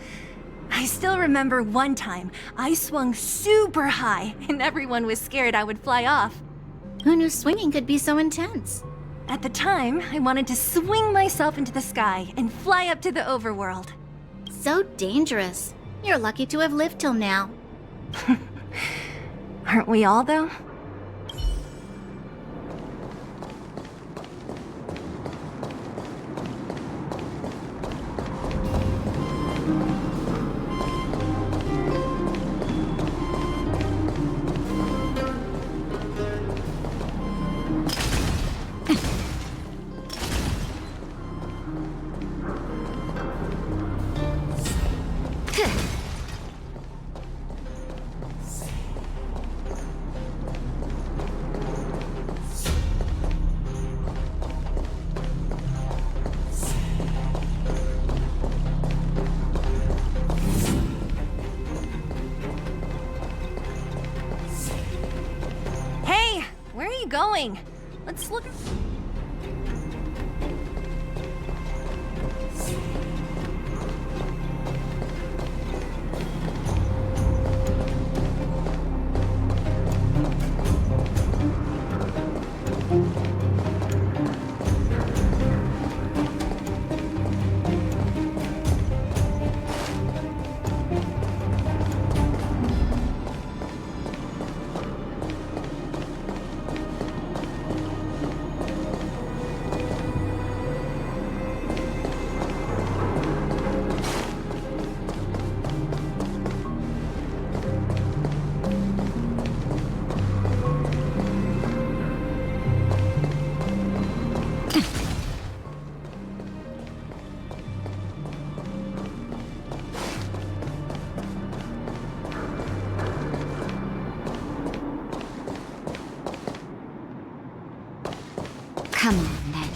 I still remember one time I swung super high and everyone was scared I would fly off. Who knew swinging could be so intense? At the time, I wanted to swing myself into the sky and fly up to the overworld. So dangerous. You're lucky to have lived till now. Aren't we all, though? Going. Let's look. Come on, then.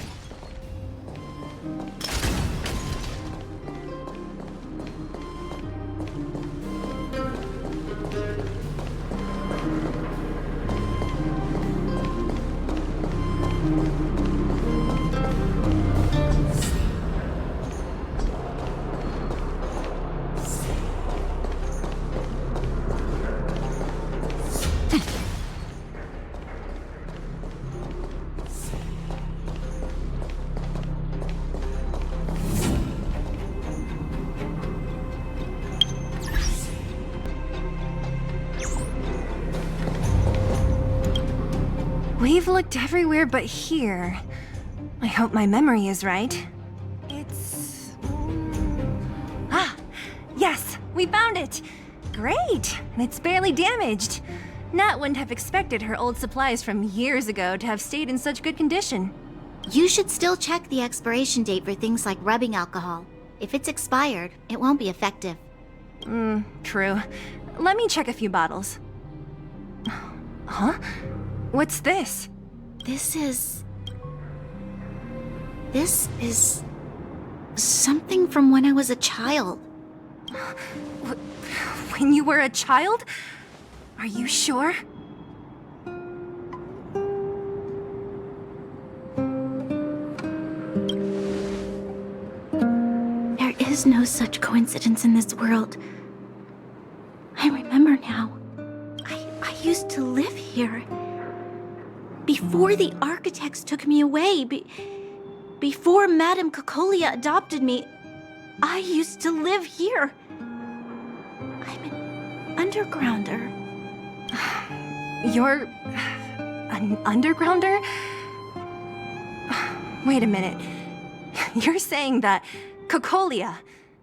We've looked everywhere but here. I hope my memory is right. It's... Ah! Yes! We found it! Great! It's barely damaged. Nat wouldn't have expected her old supplies from years ago to have stayed in such good condition. You should still check the expiration date for things like rubbing alcohol. If it's expired, it won't be effective. True. Let me check a few bottles. Huh? What's this? This is something from when I was a child. When you were a child? Are you sure? There is no such coincidence in this world. I remember now. I used to live here. Before the architects took me away, before Madame Cocolia adopted me, I used to live here. I'm an undergrounder. You're... an undergrounder? Wait a minute. You're saying that Cocolia,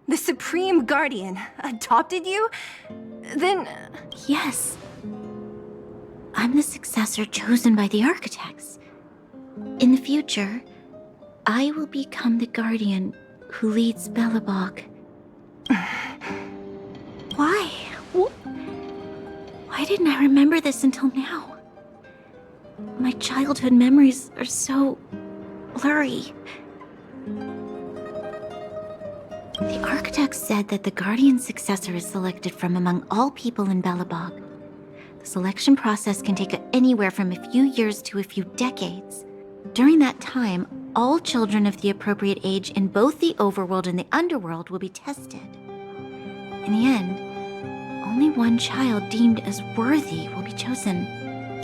the Supreme Guardian, adopted you? Then... Yes. I'm the successor chosen by the architects. In the future, I will become the guardian who leads Belobog. Why? Why didn't I remember this until now? My childhood memories are so blurry. The architects said that the guardian's successor is selected from among all people in Belobog. The selection process can take anywhere from a few years to a few decades. During that time, all children of the appropriate age in both the overworld and the underworld will be tested. In the end, only one child deemed as worthy will be chosen.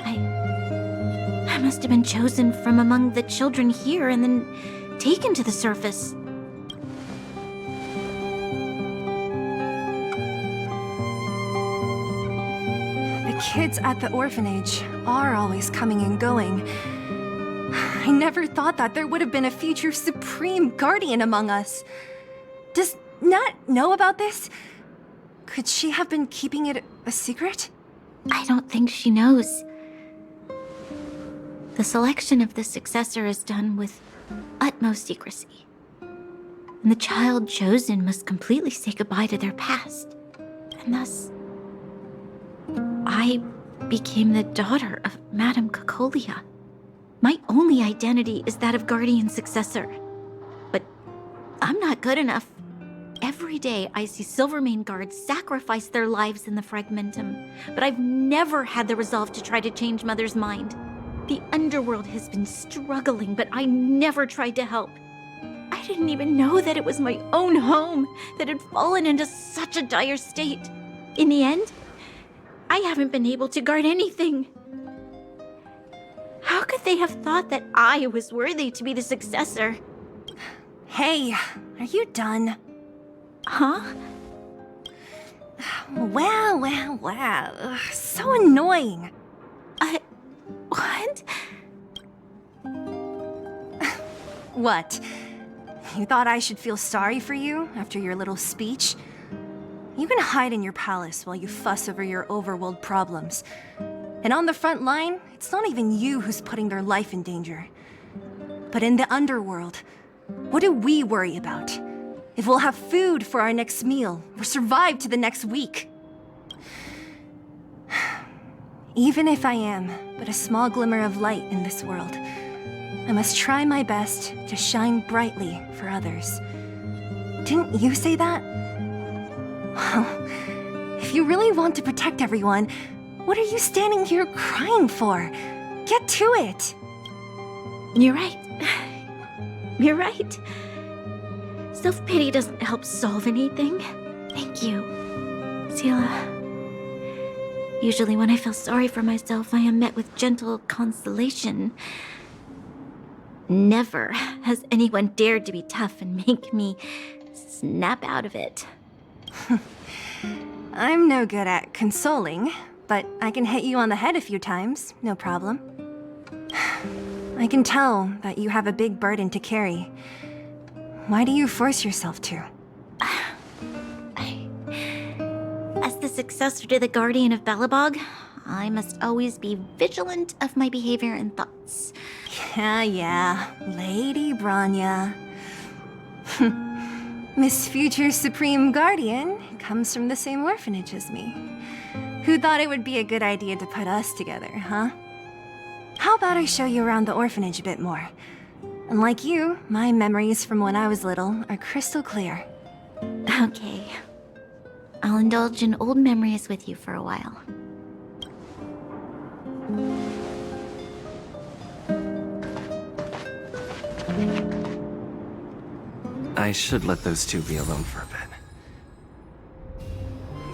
I must have been chosen from among the children here and then taken to the surface. Kids at the orphanage are always coming and going. I never thought that there would have been a future Supreme Guardian among us. Does Nat know about this? Could she have been keeping it a secret? I don't think she knows. The selection of the successor is done with utmost secrecy. And the child chosen must completely say goodbye to their past. And thus, I became the daughter of Madame Cocolia. My only identity is that of guardian successor. But I'm not good enough. Every day I see Silvermane guards sacrifice their lives in the Fragmentum, but I've never had the resolve to try to change Mother's mind. The underworld has been struggling, but I never tried to help. I didn't even know that it was my own home that had fallen into such a dire state. In the end, I haven't been able to guard anything. How could they have thought that I was worthy to be the successor? Hey, are you done? Huh? Wow. Ugh, so annoying. What? What? You thought I should feel sorry for you after your little speech? You can hide in your palace while you fuss over your overworld problems. And on the front line, it's not even you who's putting their life in danger. But in the underworld, what do we worry about? If we'll have food for our next meal, or survive to the next week. Even if I am but a small glimmer of light in this world, I must try my best to shine brightly for others. Didn't you say that? Well, if you really want to protect everyone, what are you standing here crying for? Get to it! You're right. You're right. Self-pity doesn't help solve anything. Thank you, Sila. Usually when I feel sorry for myself, I am met with gentle consolation. Never has anyone dared to be tough and make me snap out of it. I'm no good at consoling, but I can hit you on the head a few times, no problem. I can tell that you have a big burden to carry. Why do you force yourself to? As the successor to the Guardian of Balabog, I must always be vigilant of my behavior and thoughts. Yeah, Lady Branya. Miss Future Supreme Guardian comes from the same orphanage as me. Who thought it would be a good idea to put us together, huh? How about I show you around the orphanage a bit more? And like you, my memories from when I was little are crystal clear. Okay. I'll indulge in old memories with you for a while. I should let those two be alone for a bit.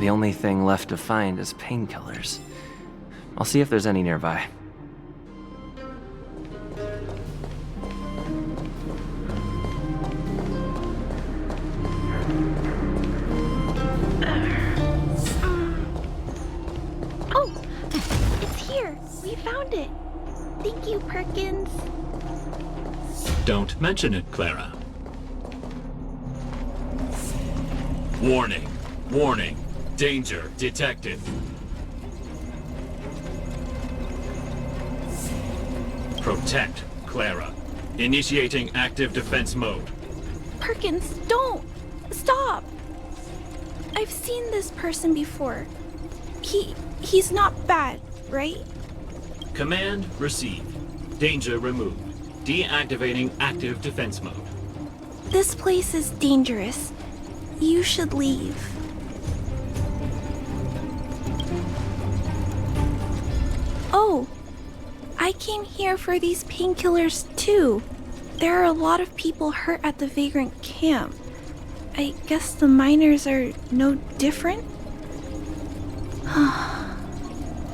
The only thing left to find is painkillers. I'll see if there's any nearby. Oh, it's here. We found it. Thank you, Perkins. Don't mention it, Clara. Warning. Warning. Danger detected. Protect Clara. Initiating active defense mode. Perkins, don't! Stop! I've seen this person before. He's not bad, right? Command received. Danger removed. Deactivating active defense mode. This place is dangerous. You should leave. Oh, I came here for these painkillers too. There are a lot of people hurt at the vagrant camp. I guess the miners are no different?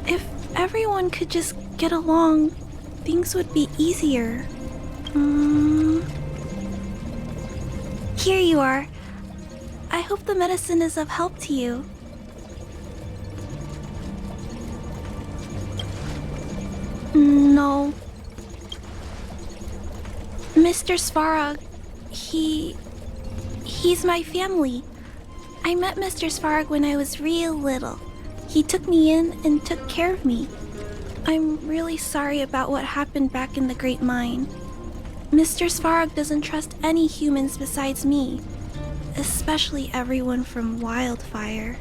If everyone could just get along, things would be easier. Here you are. I hope the medicine is of help to you. No. Mr. Svarog, he's my family. I met Mr. Svarog when I was real little. He took me in and took care of me. I'm really sorry about what happened back in the Great Mine. Mr. Svarog doesn't trust any humans besides me, especially everyone from Wildfire.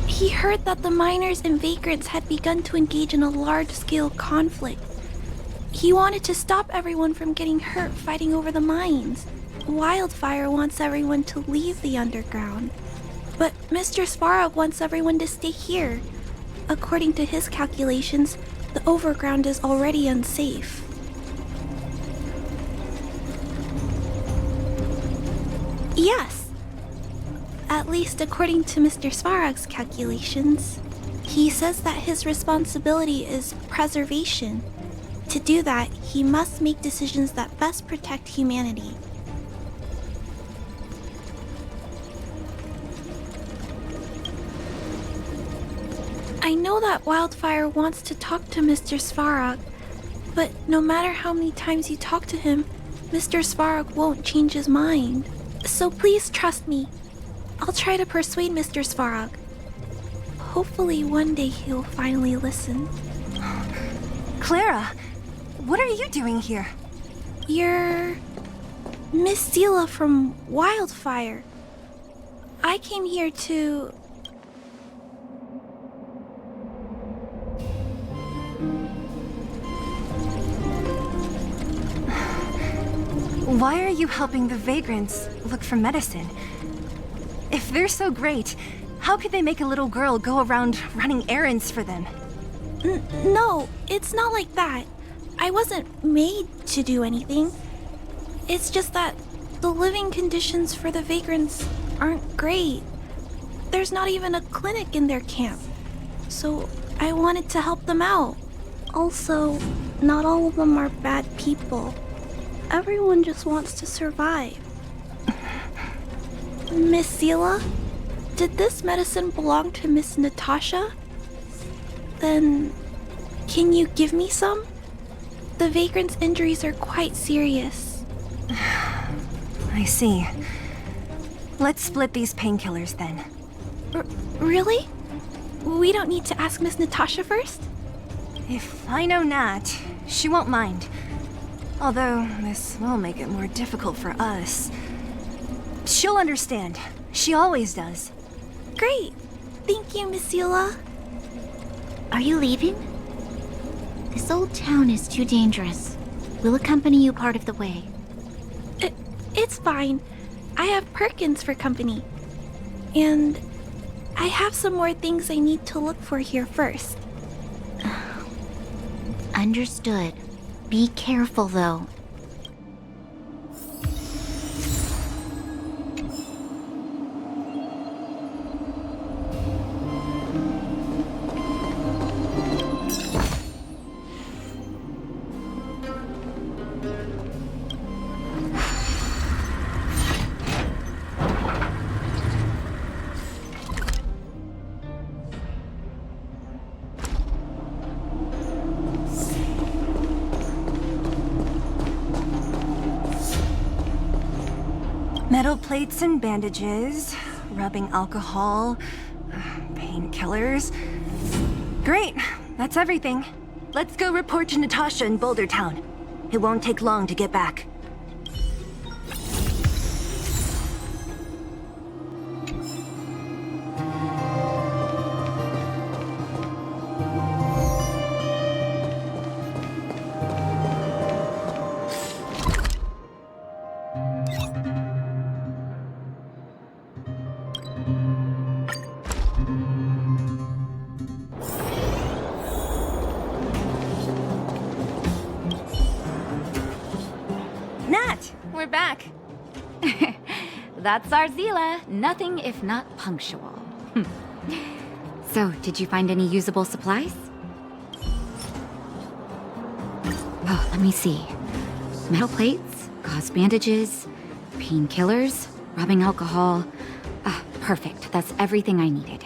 He heard that the miners and vagrants had begun to engage in a large-scale conflict. He wanted to stop everyone from getting hurt fighting over the mines. Wildfire wants everyone to leave the underground. But Mr. Svarog wants everyone to stay here. According to his calculations, the overground is already unsafe. Yes. At least according to Mr. Svarog's calculations. He says that his responsibility is preservation. To do that, he must make decisions that best protect humanity. I know that Wildfire wants to talk to Mr. Svarog, but no matter how many times you talk to him, Mr. Svarog won't change his mind. So please trust me. I'll try to persuade Mr. Svarog. Hopefully one day he'll finally listen. Clara, what are you doing here? You're Miss Sela from Wildfire. I came here to... Why are you helping the vagrants look for medicine? If they're so great, how could they make a little girl go around running errands for them? No, it's not like that. I wasn't made to do anything. It's just that the living conditions for the vagrants aren't great. There's not even a clinic in their camp. So I wanted to help them out. Also, not all of them are bad people. Everyone just wants to survive. Miss Sela, did this medicine belong to Miss Natasha? Then, can you give me some? The vagrant's injuries are quite serious. I see. Let's split these painkillers then. Really? We don't need to ask Miss Natasha first? If I know Nat, she won't mind. Although, this will make it more difficult for us. She'll understand. She always does. Great. Thank you, Miss Sela. Are you leaving? This old town is too dangerous. We'll accompany you part of the way. It's fine. I have Perkins for company. And I have some more things I need to look for here first. Understood. Be careful, though. Metal plates and bandages, rubbing alcohol, painkillers. Great, that's everything. Let's go report to Natasha in Boulder Town. It won't take long to get back. We're back. That's our Zila. Nothing if not punctual. So, did you find any usable supplies? Oh, let me see. Metal plates, gauze bandages, painkillers, rubbing alcohol. Ah, perfect. That's everything I needed.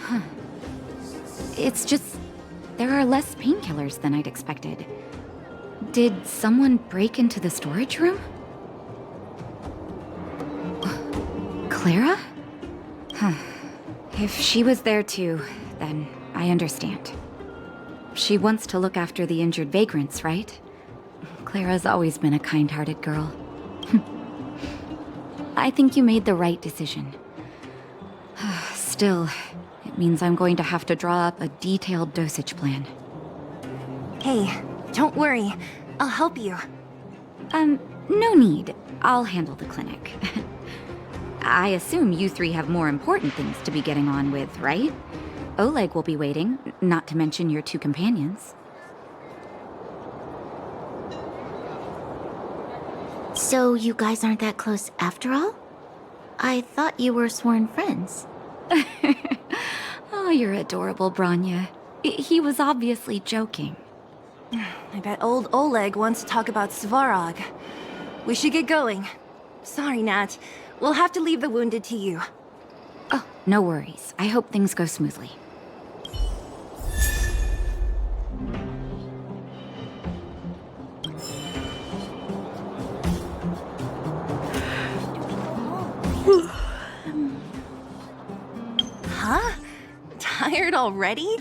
Huh. It's just, there are less painkillers than I'd expected. Did someone break into the storage room? Clara? Huh. If she was there too, then I understand. She wants to look after the injured vagrants, right? Clara's always been a kind-hearted girl. I think you made the right decision. Still, it means I'm going to have to draw up a detailed dosage plan. Hey, don't worry. I'll help you. No need. I'll handle the clinic. I assume you three have more important things to be getting on with, right? Oleg will be waiting, not to mention your two companions. So you guys aren't that close after all? I thought you were sworn friends. Oh, you're adorable, Branya. He was obviously joking. I bet old Oleg wants to talk about Svarog. We should get going. Sorry, Nat. We'll have to leave the wounded to you. Oh, no worries. I hope things go smoothly. Huh? Tired already?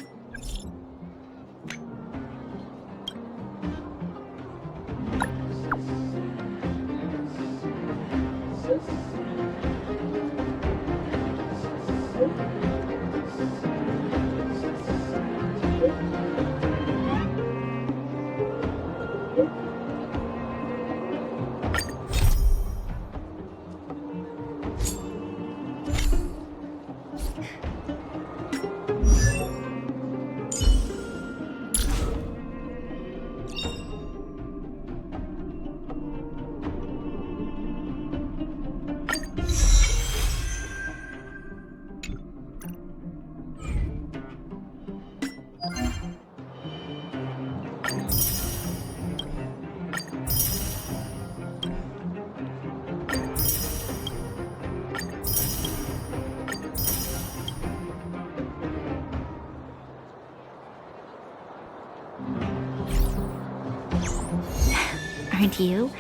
Aren't you?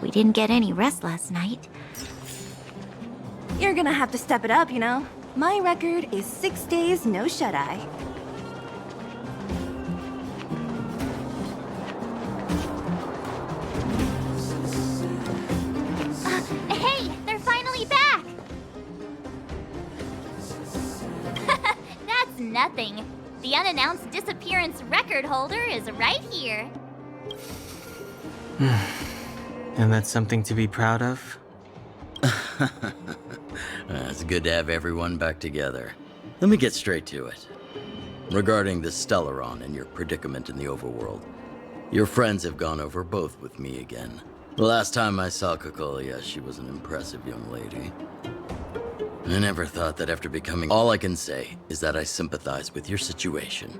We didn't get any rest last night. You're gonna have to step it up, you know? My record is 6 days, no shut-eye. Hey, they're finally back! That's nothing. The unannounced disappearance record holder is right here. And that's something to be proud of? It's good to have everyone back together. Let me get straight to it. Regarding the Stellaron and your predicament in the overworld, your friends have gone over both with me again. The last time I saw Kokolia, she was an impressive young lady. I never thought that after becoming... All I can say is that I sympathize with your situation.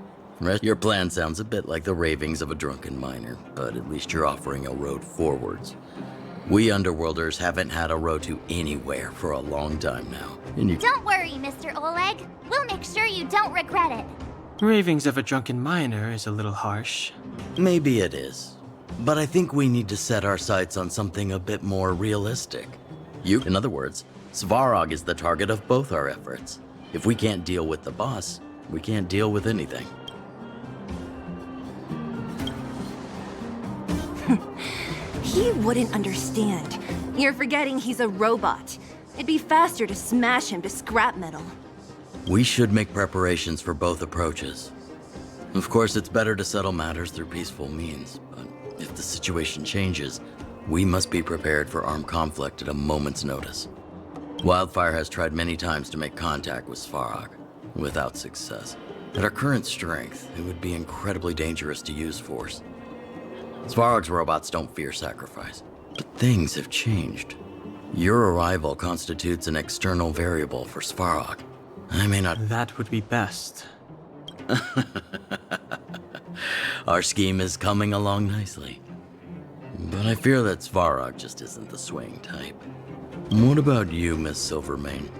Your plan sounds a bit like the ravings of a drunken miner, but at least you're offering a road forwards. We Underworlders haven't had a road to anywhere for a long time now. And you... Don't worry, Mr. Oleg. We'll make sure you don't regret it. Ravings of a drunken miner is a little harsh. Maybe it is. But I think we need to set our sights on something a bit more realistic. In other words, Svarog is the target of both our efforts. If we can't deal with the boss, we can't deal with anything. He wouldn't understand. You're forgetting he's a robot. It'd be faster to smash him to scrap metal. We should make preparations for both approaches. Of course, it's better to settle matters through peaceful means, but if the situation changes, we must be prepared for armed conflict at a moment's notice. Wildfire has tried many times to make contact with Svarog, without success. At our current strength, it would be incredibly dangerous to use force. Svarog's robots don't fear sacrifice, but things have changed. Your arrival constitutes an external variable for Svarog. I may not... That would be best. Our scheme is coming along nicely. But I fear that Svarog just isn't the swaying type. What about you, Miss Silvermane?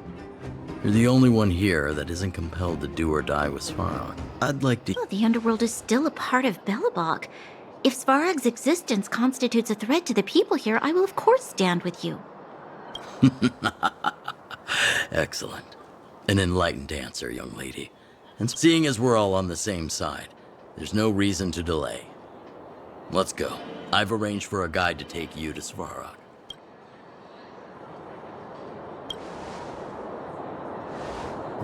You're the only one here that isn't compelled to do or die with Svarog. I'd like to... Oh, the Underworld is still a part of Belobog. If Svarog's existence constitutes a threat to the people here, I will of course stand with you. Excellent. An enlightened answer, young lady. And seeing as we're all on the same side, there's no reason to delay. Let's go. I've arranged for a guide to take you to Svarog.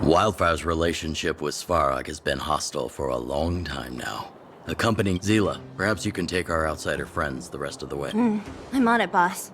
Wildfire's relationship with Svarog has been hostile for a long time now. Accompanying Zila, perhaps you can take our outsider friends the rest of the way. I'm on it, boss.